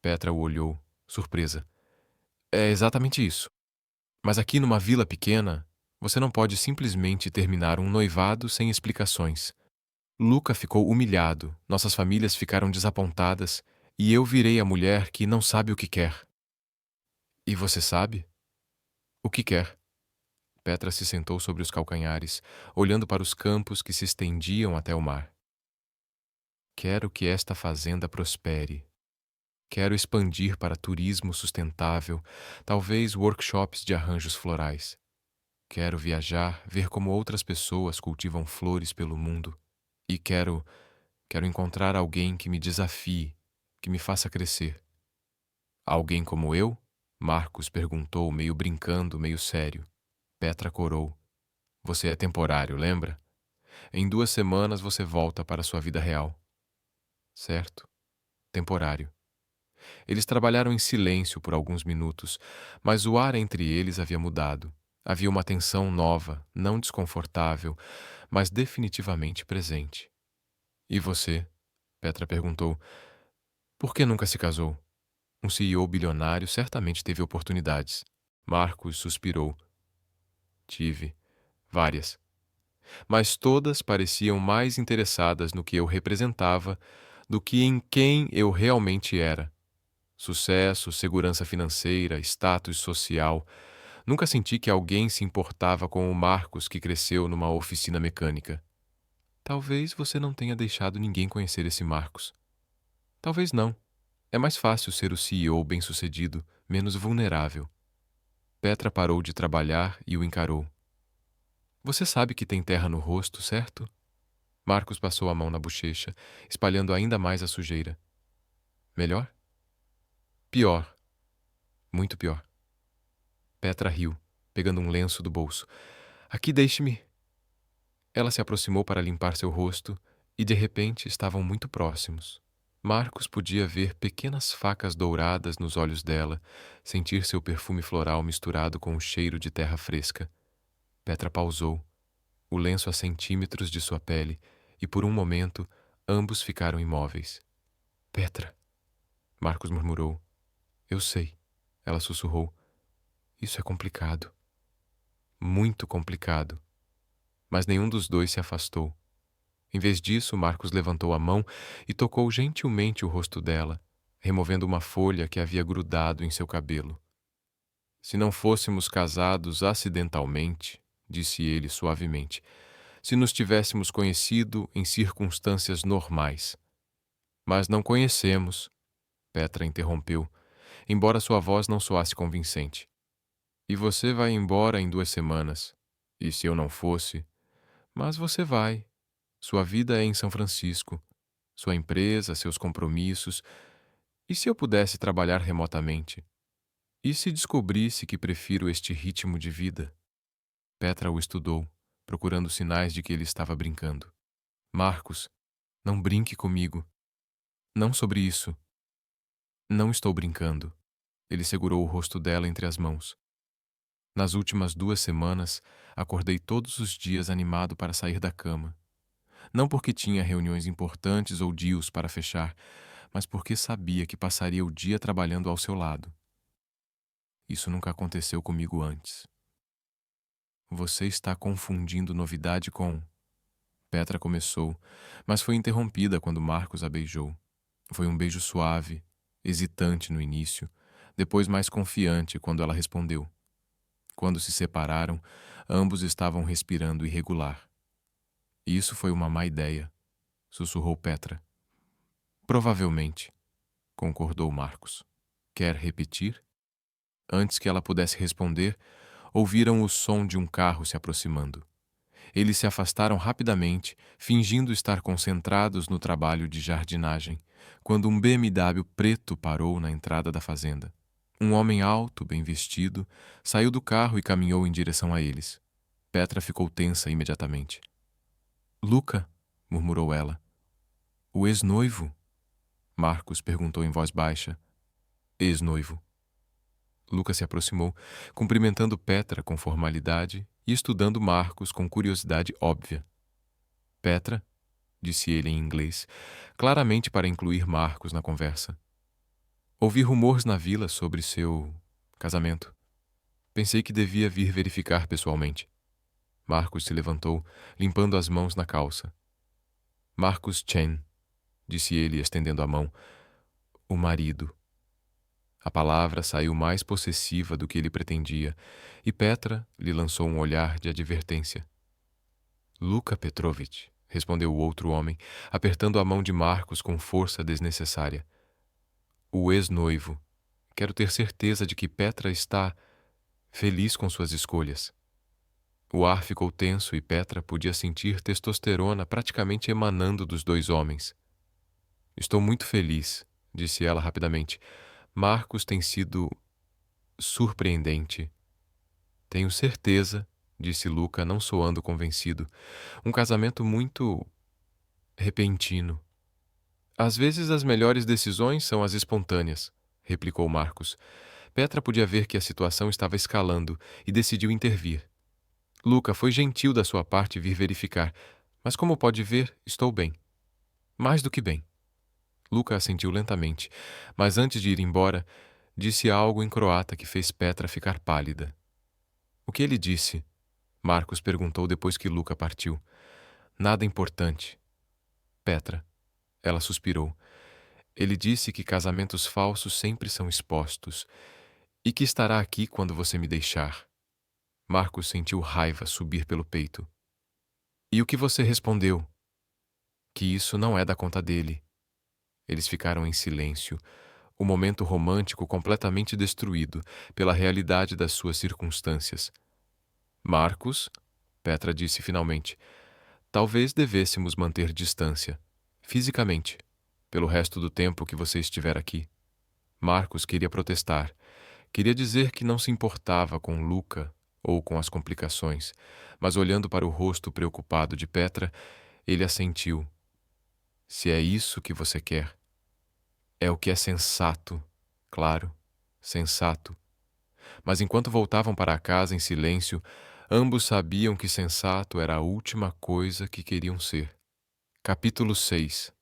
S1: Petra o olhou, surpresa. É exatamente isso. Mas aqui numa vila pequena, você não pode simplesmente terminar um noivado sem explicações. Luca ficou humilhado, nossas famílias ficaram desapontadas e eu virei a mulher que não sabe o que quer. E você sabe? O que quer? Petra se sentou sobre os calcanhares, olhando para os campos que se estendiam até o mar. Quero que esta fazenda prospere. Quero expandir para turismo sustentável, talvez workshops de arranjos florais. Quero viajar, ver como outras pessoas cultivam flores pelo mundo. E quero encontrar alguém que me desafie, que me faça crescer. Alguém como eu? Marcos perguntou, meio brincando, meio sério. Petra corou. Você é temporário, lembra? Em 2 semanas você volta para sua vida real. Certo. Temporário. Eles trabalharam em silêncio por alguns minutos, mas o ar entre eles havia mudado. Havia uma tensão nova, não desconfortável, mas definitivamente presente. E você? Petra perguntou. Por que nunca se casou? Um CEO bilionário certamente teve oportunidades. Marcos suspirou. Tive. Várias. Mas todas pareciam mais interessadas no que eu representava do que em quem eu realmente era. Sucesso, segurança financeira, status social. Nunca senti que alguém se importava com o Marcos que cresceu numa oficina mecânica. Talvez você não tenha deixado ninguém conhecer esse Marcos. Talvez não. É mais fácil ser o CEO bem-sucedido, menos vulnerável. Petra parou de trabalhar e o encarou. Você sabe que tem terra no rosto, certo? Marcos passou a mão na bochecha, espalhando ainda mais a sujeira. Melhor? Pior. Muito pior. Petra riu, pegando um lenço do bolso. Aqui deixe-me. Ela se aproximou para limpar seu rosto e, de repente, estavam muito próximos. Marcos podia ver pequenas facas douradas nos olhos dela, sentir seu perfume floral misturado com o cheiro de terra fresca. Petra pausou, o lenço a centímetros de sua pele, e por um momento ambos ficaram imóveis. Petra, Marcos murmurou. Eu sei, ela sussurrou. Isso é complicado. Muito complicado. Mas nenhum dos dois se afastou. Em vez disso, Marcos levantou a mão e tocou gentilmente o rosto dela, removendo uma folha que havia grudado em seu cabelo. Se não fôssemos casados acidentalmente, disse ele suavemente, se nos tivéssemos conhecido em circunstâncias normais. Mas não conhecemos, Petra interrompeu, embora sua voz não soasse convincente. E você vai embora em 2 semanas. E se eu não fosse? Mas você vai. Sua vida é em São Francisco. Sua empresa, seus compromissos. E se eu pudesse trabalhar remotamente? E se descobrisse que prefiro este ritmo de vida? Petra o estudou, procurando sinais de que ele estava brincando. Marcos, não brinque comigo. Não sobre isso. Não estou brincando. Ele segurou o rosto dela entre as mãos. Nas últimas 2 semanas, acordei todos os dias animado para sair da cama. Não porque tinha reuniões importantes ou deals para fechar, mas porque sabia que passaria o dia trabalhando ao seu lado. Isso nunca aconteceu comigo antes. Você está confundindo novidade com... Petra começou, mas foi interrompida quando Marcos a beijou. Foi um beijo suave, hesitante no início, depois mais confiante quando ela respondeu. Quando se separaram, ambos estavam respirando irregular. Isso foi uma má ideia, sussurrou Petra. Provavelmente, concordou Marcos. Quer repetir? Antes que ela pudesse responder, ouviram o som de um carro se aproximando. Eles se afastaram rapidamente, fingindo estar concentrados no trabalho de jardinagem, quando um BMW preto parou na entrada da fazenda. Um homem alto, bem vestido, saiu do carro e caminhou em direção a eles. Petra ficou tensa imediatamente. Luca, murmurou ela. O ex-noivo? Marcos perguntou em voz baixa. Ex-noivo. Lucas se aproximou, cumprimentando Petra com formalidade e estudando Marcos com curiosidade óbvia. Petra, disse ele em inglês, claramente para incluir Marcos na conversa. Ouvi rumores na vila sobre seu casamento. Pensei que devia vir verificar pessoalmente. Marcos se levantou, limpando as mãos na calça. Marcus Chen, disse ele, estendendo a mão. O marido. A palavra saiu mais possessiva do que ele pretendia, e Petra lhe lançou um olhar de advertência. Luka Petrovich, respondeu o outro homem, apertando a mão de Marcos com força desnecessária. O ex-noivo. Quero ter certeza de que Petra está feliz com suas escolhas. O ar ficou tenso e Petra podia sentir testosterona praticamente emanando dos dois homens. Estou muito feliz, disse ela rapidamente. Marcos tem sido surpreendente. Tenho certeza, disse Luca, não soando convencido. Um casamento muito repentino. Às vezes as melhores decisões são as espontâneas, replicou Marcos. Petra podia ver que a situação estava escalando e decidiu intervir. Luca, foi gentil da sua parte vir verificar, mas como pode ver, estou bem. Mais do que bem. Luca assentiu lentamente, mas antes de ir embora, disse algo em croata que fez Petra ficar pálida. O que ele disse? Marcos perguntou depois que Luca partiu. Nada importante. Petra. Ela suspirou. Ele disse que casamentos falsos sempre são expostos e que estará aqui quando você me deixar. Marcos sentiu raiva subir pelo peito. E o que você respondeu? Que isso não é da conta dele. Eles ficaram em silêncio, o momento romântico completamente destruído pela realidade das suas circunstâncias. Marcos, Petra disse finalmente, talvez devêssemos manter distância, fisicamente, pelo resto do tempo que você estiver aqui. Marcos queria protestar, queria dizer que não se importava com Luca ou com as complicações, mas olhando para o rosto preocupado de Petra, ele assentiu. Se é isso que você quer. É o que é sensato, claro, sensato. Mas enquanto voltavam para casa em silêncio, ambos sabiam que sensato era a última coisa que queriam ser. Capítulo 6.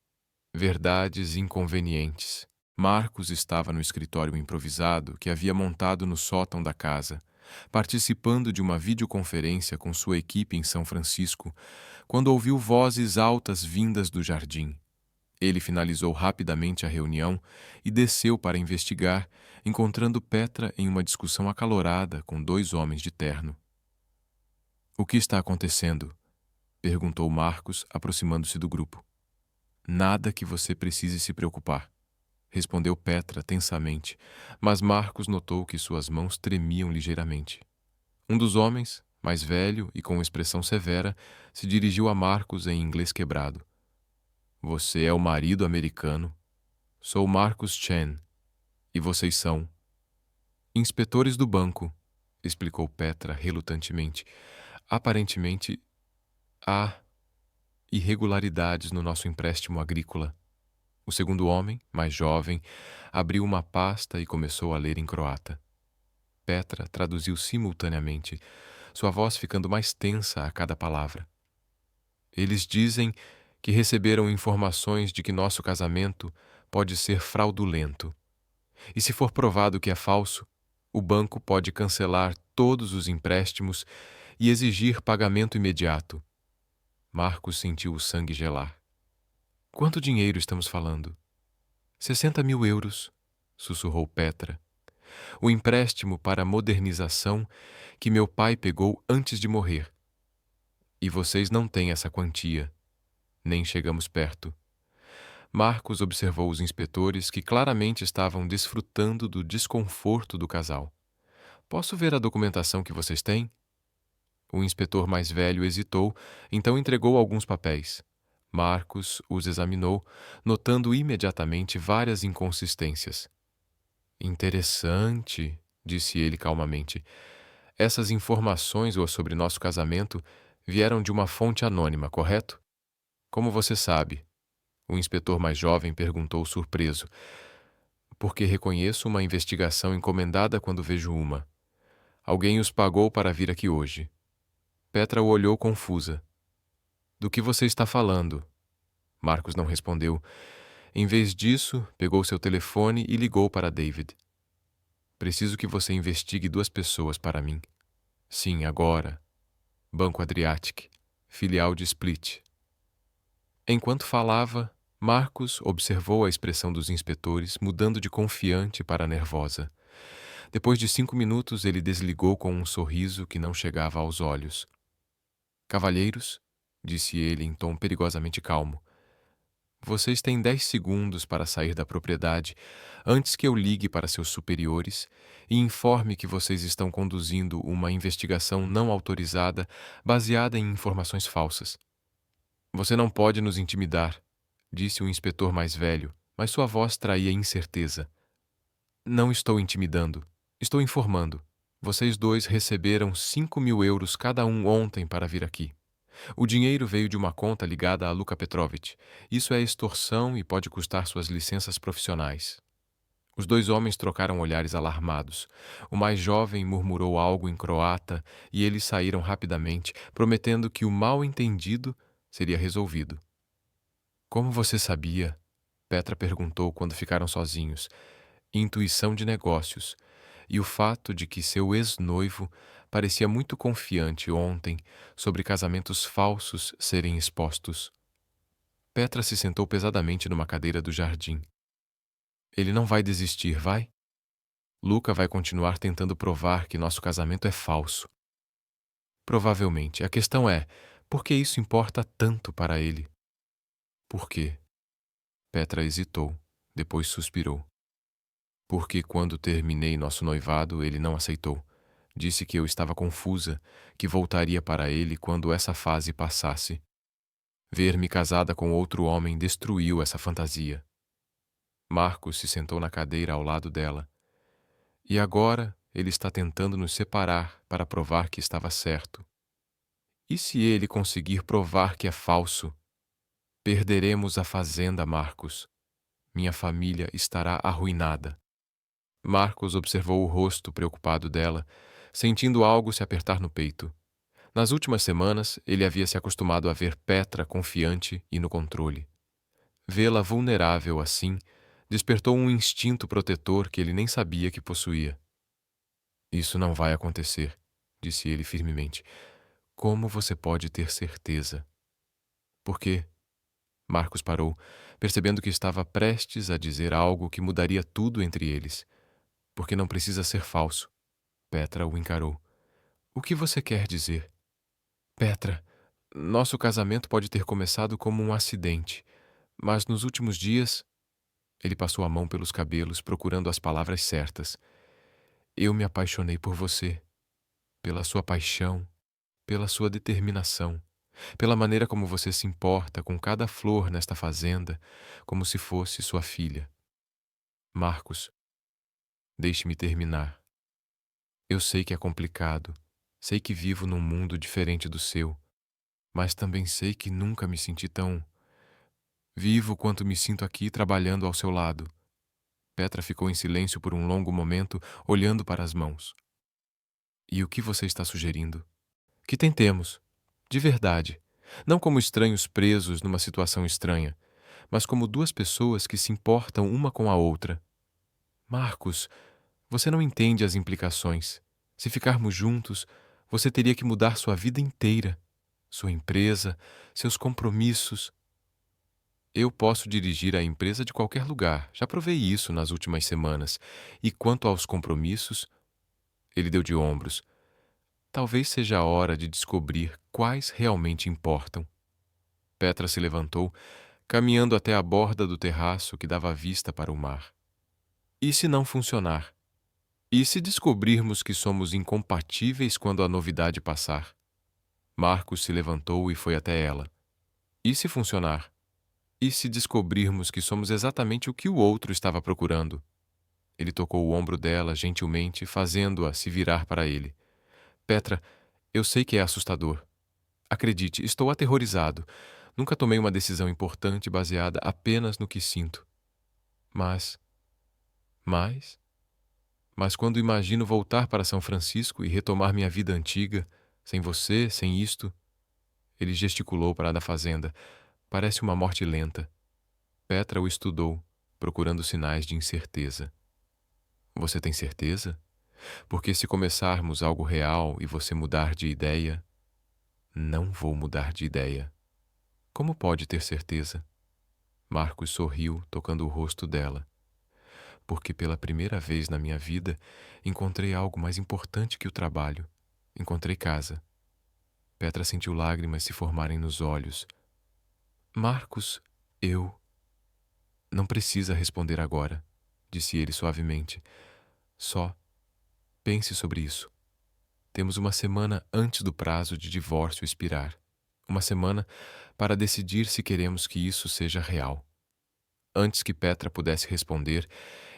S1: Verdades inconvenientes. Marcos estava no escritório improvisado que havia montado no sótão da casa, participando de uma videoconferência com sua equipe em São Francisco, quando ouviu vozes altas vindas do jardim. Ele finalizou rapidamente a reunião e desceu para investigar, encontrando Petra em uma discussão acalorada com dois homens de terno. — O que está acontecendo? Perguntou Marcos, aproximando-se do grupo. — Nada que você precise se preocupar, respondeu Petra tensamente, mas Marcos notou que suas mãos tremiam ligeiramente. Um dos homens, mais velho e com expressão severa, se dirigiu a Marcos em inglês quebrado. Você é o marido americano. Sou Marcus Chen. E vocês são? Inspetores do banco, explicou Petra relutantemente. Aparentemente, há irregularidades no nosso empréstimo agrícola. O segundo homem, mais jovem, abriu uma pasta e começou a ler em croata. Petra traduziu simultaneamente, sua voz ficando mais tensa a cada palavra. Eles dizem que receberam informações de que nosso casamento pode ser fraudulento. E se for provado que é falso, o banco pode cancelar todos os empréstimos e exigir pagamento imediato. Marcos sentiu o sangue gelar. Quanto dinheiro estamos falando? 60 mil euros, sussurrou Petra. O empréstimo para a modernização que meu pai pegou antes de morrer. E vocês não têm essa quantia. Nem chegamos perto. Marcos observou os inspetores que claramente estavam desfrutando do desconforto do casal. Posso ver a documentação que vocês têm? O inspetor mais velho hesitou, então entregou alguns papéis. Marcos os examinou, notando imediatamente várias inconsistências. Interessante, disse ele calmamente. Essas informações sobre nosso casamento vieram de uma fonte anônima, correto? Como você sabe? O inspetor mais jovem perguntou surpreso. Porque reconheço uma investigação encomendada quando vejo uma. Alguém os pagou para vir aqui hoje. Petra o olhou confusa. Do que você está falando? Marcos não respondeu. Em vez disso, pegou seu telefone e ligou para David. Preciso que você investigue 2 pessoas para mim. Sim, agora. Banco Adriatic, filial de Split. Enquanto falava, Marcos observou a expressão dos inspetores mudando de confiante para nervosa. Depois de 5 minutos, ele desligou com um sorriso que não chegava aos olhos. Cavalheiros, disse ele em tom perigosamente calmo, vocês têm 10 segundos para sair da propriedade antes que eu ligue para seus superiores e informe que vocês estão conduzindo uma investigação não autorizada baseada em informações falsas. Você não pode nos intimidar, disse o inspetor mais velho, mas sua voz traía incerteza. Não estou intimidando. Estou informando. Vocês 2 receberam 5.000 euros cada um ontem para vir aqui. O dinheiro veio de uma conta ligada a Luka Petrovich. Isso é extorsão e pode custar suas licenças profissionais. Os 2 homens trocaram olhares alarmados. O mais jovem murmurou algo em croata e eles saíram rapidamente, prometendo que o mal-entendido seria resolvido. Como você sabia? Petra perguntou quando ficaram sozinhos. Intuição de negócios. E o fato de que seu ex-noivo parecia muito confiante ontem sobre casamentos falsos serem expostos. Petra se sentou pesadamente numa cadeira do jardim. Ele não vai desistir, vai? Luka vai continuar tentando provar que nosso casamento é falso. Provavelmente. A questão é, por que isso importa tanto para ele? Por quê? Petra hesitou, depois suspirou. Porque quando terminei nosso noivado, ele não aceitou. Disse que eu estava confusa, que voltaria para ele quando essa fase passasse. Ver-me casada com outro homem destruiu essa fantasia. Marcos se sentou na cadeira ao lado dela. E agora ele está tentando nos separar para provar que estava certo. E se ele conseguir provar que é falso? Perderemos a fazenda, Marcos. Minha família estará arruinada. Marcos observou o rosto preocupado dela, sentindo algo se apertar no peito. Nas últimas semanas, ele havia se acostumado a ver Petra confiante e no controle. Vê-la vulnerável assim despertou um instinto protetor que ele nem sabia que possuía. Isso não vai acontecer, disse ele firmemente. Como você pode ter certeza? Por quê? Marcos parou, percebendo que estava prestes a dizer algo que mudaria tudo entre eles. Porque não precisa ser falso. Petra o encarou. O que você quer dizer? Petra, nosso casamento pode ter começado como um acidente, mas nos últimos dias... Ele passou a mão pelos cabelos, procurando as palavras certas. Eu me apaixonei por você, pela sua paixão, pela sua determinação, pela maneira como você se importa com cada flor nesta fazenda, como se fosse sua filha. Marcos, deixe-me terminar. Eu sei que é complicado, sei que vivo num mundo diferente do seu, mas também sei que nunca me senti tão vivo quanto me sinto aqui trabalhando ao seu lado. Petra ficou em silêncio por um longo momento, olhando para as mãos. E o que você está sugerindo? Que tentemos, de verdade, não como estranhos presos numa situação estranha, mas como 2 pessoas que se importam uma com a outra. Marcos, você não entende as implicações. Se ficarmos juntos, você teria que mudar sua vida inteira, sua empresa, seus compromissos. Eu posso dirigir a empresa de qualquer lugar, já provei isso nas últimas semanas. E quanto aos compromissos, ele deu de ombros. Talvez seja a hora de descobrir quais realmente importam. Petra se levantou, caminhando até a borda do terraço que dava vista para o mar. E se não funcionar? E se descobrirmos que somos incompatíveis quando a novidade passar? Marcos se levantou e foi até ela. E se funcionar? E se descobrirmos que somos exatamente o que o outro estava procurando? Ele tocou o ombro dela gentilmente, fazendo-a se virar para ele. Petra, eu sei que é assustador. Acredite, estou aterrorizado. Nunca tomei uma decisão importante baseada apenas no que sinto. Mas Mas, mas quando imagino voltar para São Francisco e retomar minha vida antiga, sem você, sem isto, ele gesticulou para a da fazenda. Parece uma morte lenta. Petra o estudou, procurando sinais de incerteza. Você tem certeza? Porque se começarmos algo real e você mudar de ideia, não vou mudar de ideia. Como pode ter certeza? Marcos sorriu, tocando o rosto dela. Porque pela primeira vez na minha vida encontrei algo mais importante que o trabalho. Encontrei casa. Petra sentiu lágrimas se formarem nos olhos. Marcos, eu... Não precisa responder agora, disse ele suavemente. Só pense sobre isso. Temos uma semana antes do prazo de divórcio expirar. Uma semana para decidir se queremos que isso seja real. Antes que Petra pudesse responder,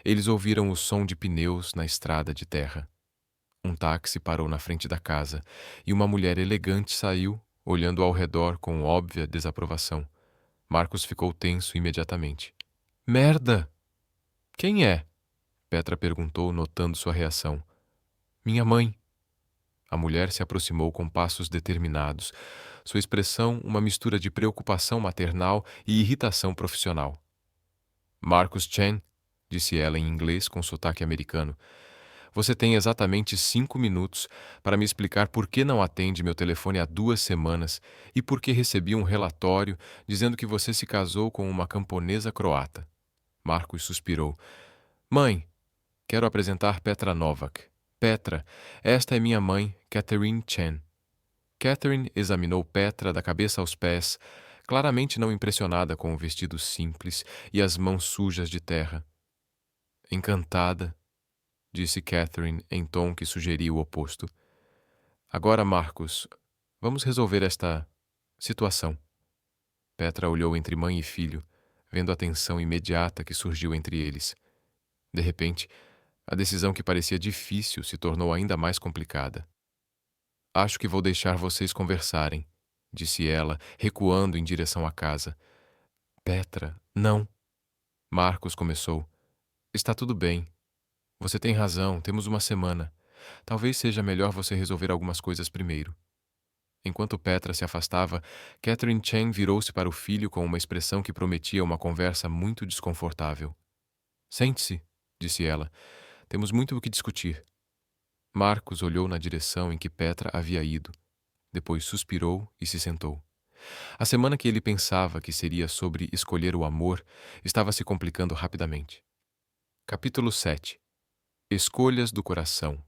S1: eles ouviram o som de pneus na estrada de terra. Um táxi parou na frente da casa e uma mulher elegante saiu, olhando ao redor com óbvia desaprovação. Marcos ficou tenso imediatamente. Merda! Quem é? Petra perguntou, notando sua reação. Minha mãe. A mulher se aproximou com passos determinados, sua expressão uma mistura de preocupação maternal e irritação profissional. Marcus Chen, disse ela em inglês com sotaque americano, você tem exatamente 5 minutos para me explicar por que não atende meu telefone há 2 semanas e por que recebi um relatório dizendo que você se casou com uma camponesa croata. Marcus suspirou. Mãe, quero apresentar Petra Novak. Petra, esta é minha mãe, Catherine Chen. Catherine examinou Petra da cabeça aos pés, claramente não impressionada com o vestido simples e as mãos sujas de terra. Encantada, disse Catherine em tom que sugeria o oposto. Agora, Marcos, vamos resolver esta situação. Petra olhou entre mãe e filho, vendo a tensão imediata que surgiu entre eles. De repente, a decisão que parecia difícil se tornou ainda mais complicada. Acho que vou deixar vocês conversarem, disse ela, recuando em direção à casa. Petra, não. Marcos começou. Está tudo bem. Você tem razão, temos uma semana. Talvez seja melhor você resolver algumas coisas primeiro. Enquanto Petra se afastava, Catherine Chen virou-se para o filho com uma expressão que prometia uma conversa muito desconfortável. Sente-se, disse ela. Temos muito o que discutir. Marcos olhou na direção em que Petra havia ido. Depois suspirou e se sentou. A semana que ele pensava que seria sobre escolher o amor estava se complicando rapidamente. Capítulo 7. Escolhas do coração.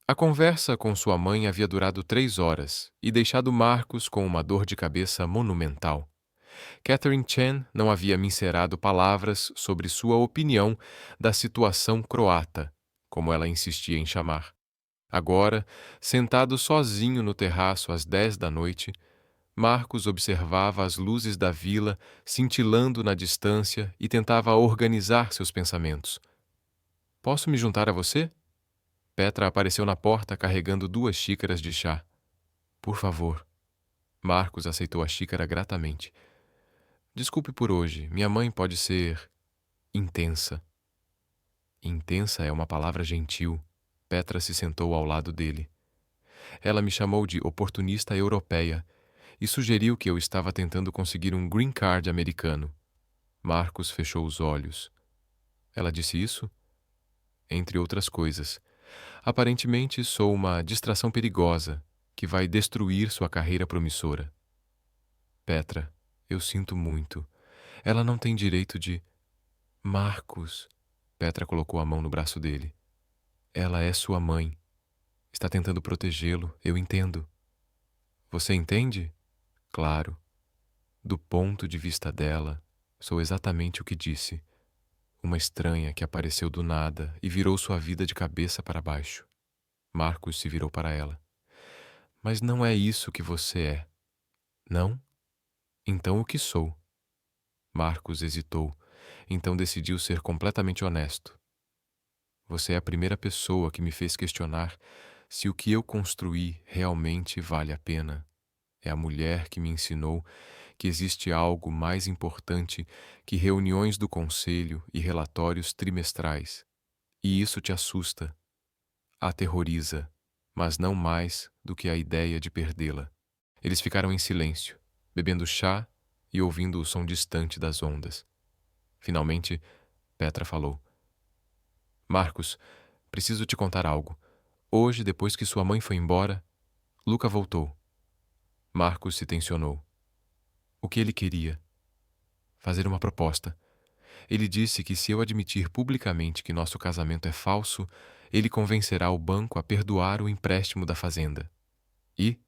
S1: A conversa com sua mãe havia durado 3 horas e deixado Marcos com uma dor de cabeça monumental. Catherine Chen não havia mincerado palavras sobre sua opinião da situação croata, como ela insistia em chamar. Agora, sentado sozinho no terraço às 10 da noite, Marcos observava as luzes da vila cintilando na distância e tentava organizar seus pensamentos. Posso me juntar a você? Petra apareceu na porta carregando 2 xícaras de chá. Por favor. Marcos aceitou a xícara gratamente. Desculpe por hoje, minha mãe pode ser intensa. Intensa é uma palavra gentil. Petra se sentou ao lado dele. Ela me chamou de oportunista europeia e sugeriu que eu estava tentando conseguir um green card americano. Marcos fechou os olhos. Ela disse isso? Entre outras coisas. Aparentemente sou uma distração perigosa que vai destruir sua carreira promissora. Petra, eu sinto muito. Ela não tem direito de... Marcos. Petra colocou a mão no braço dele. Ela é sua mãe. Está tentando protegê-lo, eu entendo. Você entende? Claro. Do ponto de vista dela, sou exatamente o que disse. Uma estranha que apareceu do nada e virou sua vida de cabeça para baixo. Marcos se virou para ela. Mas não é isso que você é. Não? Então o que sou? Marcos hesitou, então decidiu ser completamente honesto. Você é a primeira pessoa que me fez questionar se o que eu construí realmente vale a pena. É a mulher que me ensinou que existe algo mais importante que reuniões do conselho e relatórios trimestrais. E isso te assusta, aterroriza, mas não mais do que a ideia de perdê-la. Eles ficaram em silêncio, bebendo chá e ouvindo o som distante das ondas. Finalmente, Petra falou: Marcos, preciso te contar algo. Hoje, depois que sua mãe foi embora, Luca voltou. Marcos se tensionou. O que ele queria? Fazer uma proposta. Ele disse que se eu admitir publicamente que nosso casamento é falso, ele convencerá o banco a perdoar o empréstimo da fazenda. E?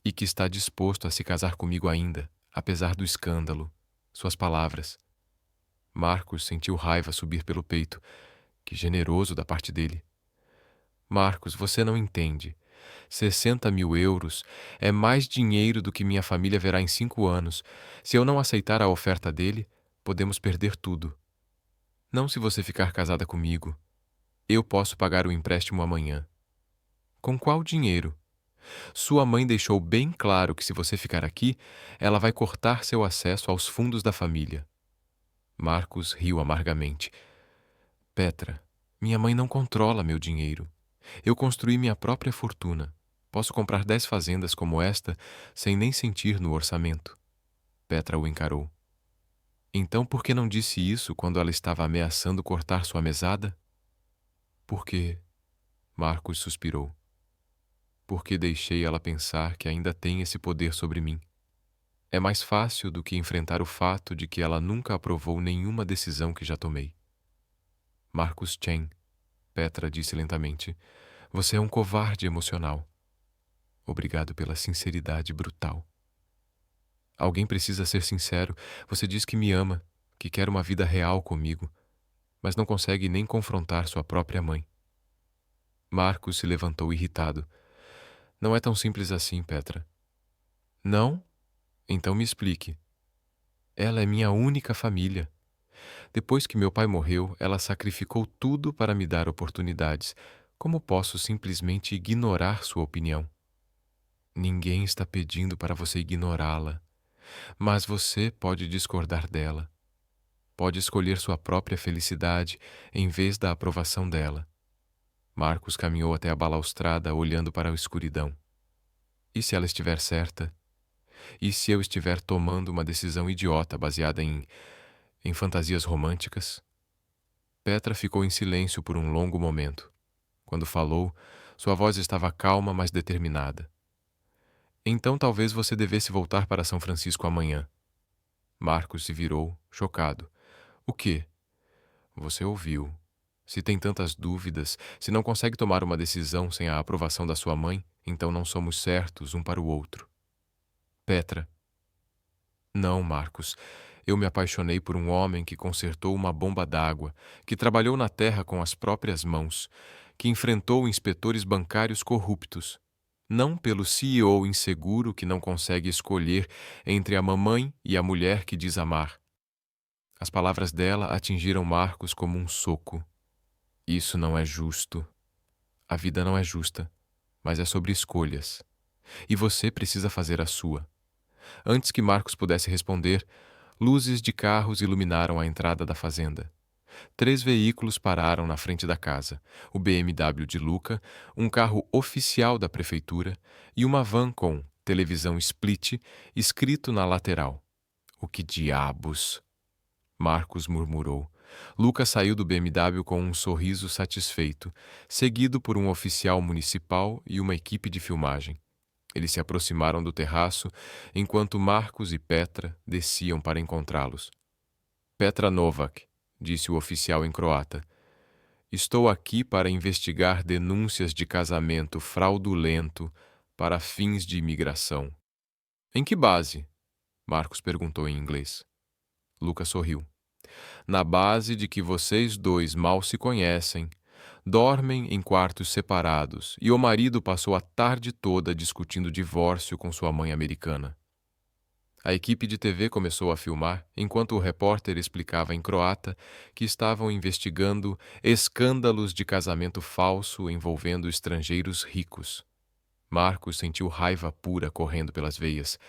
S1: E que está disposto a se casar comigo ainda, apesar do escândalo. Suas palavras. Marcos sentiu raiva subir pelo peito. Que generoso da parte dele. Marcos, você não entende. 60.000 euros é mais dinheiro do que minha família verá em 5 anos. Se eu não aceitar a oferta dele, podemos perder tudo. Não se você ficar casada comigo. Eu posso pagar o empréstimo amanhã. Com qual dinheiro? Sua mãe deixou bem claro que se você ficar aqui, ela vai cortar seu acesso aos fundos da família. Marcos riu amargamente. Petra, minha mãe não controla meu dinheiro. Eu construí minha própria fortuna. Posso comprar 10 fazendas como esta sem nem sentir no orçamento. Petra o encarou. Então por que não disse isso quando ela estava ameaçando cortar sua mesada? Porque... Marcos suspirou. Porque deixei ela pensar que ainda tem esse poder sobre mim. É mais fácil do que enfrentar o fato de que ela nunca aprovou nenhuma decisão que já tomei. Marcos Chen, Petra disse lentamente, você é um covarde emocional. Obrigado pela sinceridade brutal. Alguém precisa ser sincero. Você diz que me ama, que quer uma vida real comigo, mas não consegue nem confrontar sua própria mãe. Marcos se levantou irritado. Não é tão simples assim, Petra. Não? Então me explique. Ela é minha única família. Depois que meu pai morreu, ela sacrificou tudo para me dar oportunidades. Como posso simplesmente ignorar sua opinião? Ninguém está pedindo para você ignorá-la, mas você pode discordar dela. Pode escolher sua própria felicidade em vez da aprovação dela. Marcos caminhou até a balaustrada, olhando para a escuridão. E se ela estiver certa? E se eu estiver tomando uma decisão idiota baseada em fantasias românticas? Petra ficou em silêncio por um longo momento. Quando falou, sua voz estava calma, mas determinada. Então talvez você devesse voltar para São Francisco amanhã. Marcos se virou, chocado. O quê? Você ouviu. Se tem tantas dúvidas, se não consegue tomar uma decisão sem a aprovação da sua mãe, então não somos certos um para o outro. Petra. Não, Marcos. Eu me apaixonei por um homem que consertou uma bomba d'água, que trabalhou na terra com as próprias mãos, que enfrentou inspetores bancários corruptos. Não pelo CEO inseguro que não consegue escolher entre a mamãe e a mulher que diz amar. As palavras dela atingiram Marcos como um soco. Isso não é justo. A vida não é justa, mas é sobre escolhas. E você precisa fazer a sua. Antes que Marcos pudesse responder, luzes de carros iluminaram a entrada da fazenda. 3 veículos pararam na frente da casa: o BMW de Luca, um carro oficial da prefeitura e uma van com televisão split escrito na lateral. O que diabos? Marcos murmurou. Luca saiu do BMW com um sorriso satisfeito, seguido por um oficial municipal e uma equipe de filmagem. Eles se aproximaram do terraço, enquanto Marcos e Petra desciam para encontrá-los. Petra Novak, disse o oficial em croata. Estou aqui para investigar denúncias de casamento fraudulento para fins de imigração. Em que base? Marcos perguntou em inglês. Lucas sorriu. Na base de que vocês dois mal se conhecem, dormem em quartos separados e o marido passou a tarde toda discutindo divórcio com sua mãe americana. A equipe de TV começou a filmar enquanto o repórter explicava em croata que estavam investigando escândalos de casamento falso envolvendo estrangeiros ricos. Marcos sentiu raiva pura correndo pelas veias.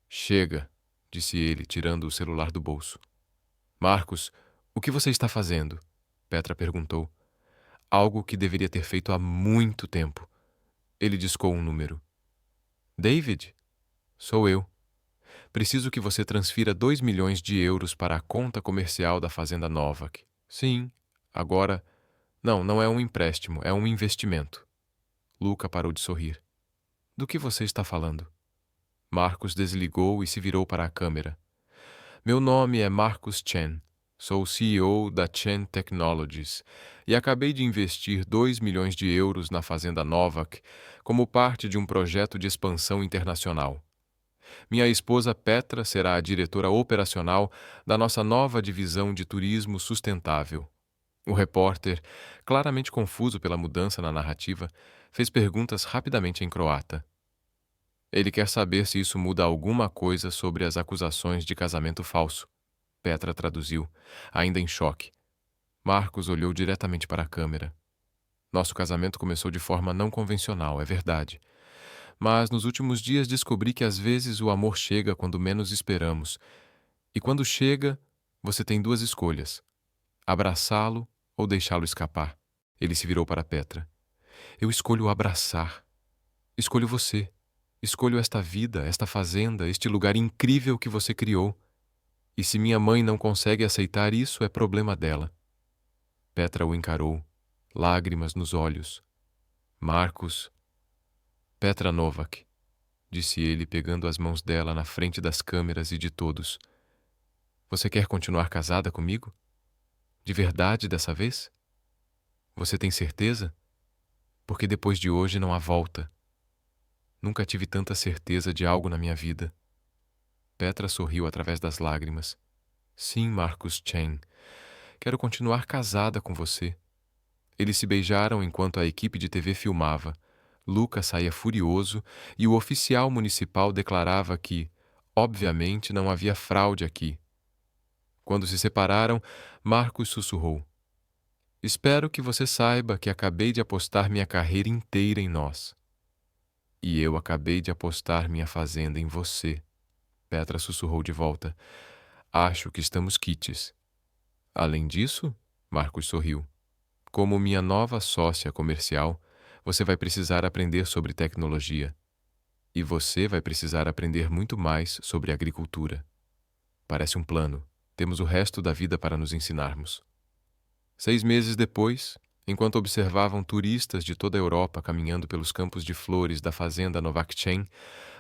S1: Chega, disse ele, tirando o celular do bolso. Marcos, o que você está fazendo? Petra perguntou. algo que deveria ter feito há muito tempo. Ele discou um número. David? Sou eu. Preciso que você transfira 2 milhões de euros para a conta comercial da Fazenda Novak. Sim, agora... Não, não é um empréstimo, é um investimento. Luca parou de sorrir. Do que você está falando? Marcos desligou e se virou para a câmera. Meu nome é Marcus Chen. Sou o CEO da Chen Technologies e acabei de investir 2 milhões de euros na Fazenda Novak como parte de um projeto de expansão internacional. Minha esposa Petra será a diretora operacional da nossa nova divisão de turismo sustentável. O repórter, claramente confuso pela mudança na narrativa, fez perguntas rapidamente em croata. Ele quer saber se isso muda alguma coisa sobre as acusações de casamento falso. Petra traduziu, ainda em choque. Marcos olhou diretamente para a câmera. Nosso casamento começou de forma não convencional, é verdade. Mas nos últimos dias descobri que às vezes o amor chega quando menos esperamos. E quando chega, você tem duas escolhas: abraçá-lo ou deixá-lo escapar. Ele se virou para Petra. Eu escolho abraçar. Escolho você. Escolho esta vida, esta fazenda, este lugar incrível que você criou. E se minha mãe não consegue aceitar isso, é problema dela. Petra o encarou, lágrimas nos olhos. Marcos... Petra Novak, disse ele, pegando as mãos dela na frente das câmeras e de todos. Você quer continuar casada comigo? De verdade dessa vez? Você tem certeza? Porque depois de hoje não há volta. Nunca tive tanta certeza de algo na minha vida. Petra sorriu através das lágrimas. Sim, Marcus Chen. Quero continuar casada com você. Eles se beijaram enquanto a equipe de TV filmava. Luca saía furioso e o oficial municipal declarava que, obviamente, não havia fraude aqui. Quando se separaram, Marcos sussurrou. Espero que você saiba que acabei de apostar minha carreira inteira em nós. E eu acabei de apostar minha fazenda em você. Petra sussurrou de volta. Acho que estamos quites. Além disso, Marcos sorriu. Como minha nova sócia comercial, você vai precisar aprender sobre tecnologia. E você vai precisar aprender muito mais sobre agricultura. Parece um plano. Temos o resto da vida para nos ensinarmos. 6 meses depois, enquanto observavam turistas de toda a Europa caminhando pelos campos de flores da fazenda Novakchen,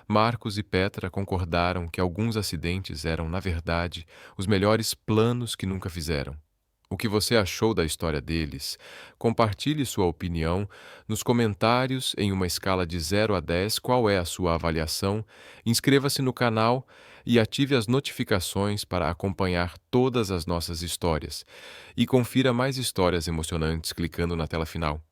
S1: Marcos e Petra concordaram que alguns acidentes eram, na verdade, os melhores planos que nunca fizeram. O que você achou da história deles? Compartilhe sua opinião nos comentários em uma escala de 0 a 10. Qual é a sua avaliação? Inscreva-se no canal e ative as notificações para acompanhar todas as nossas histórias. E confira mais histórias emocionantes clicando na tela final.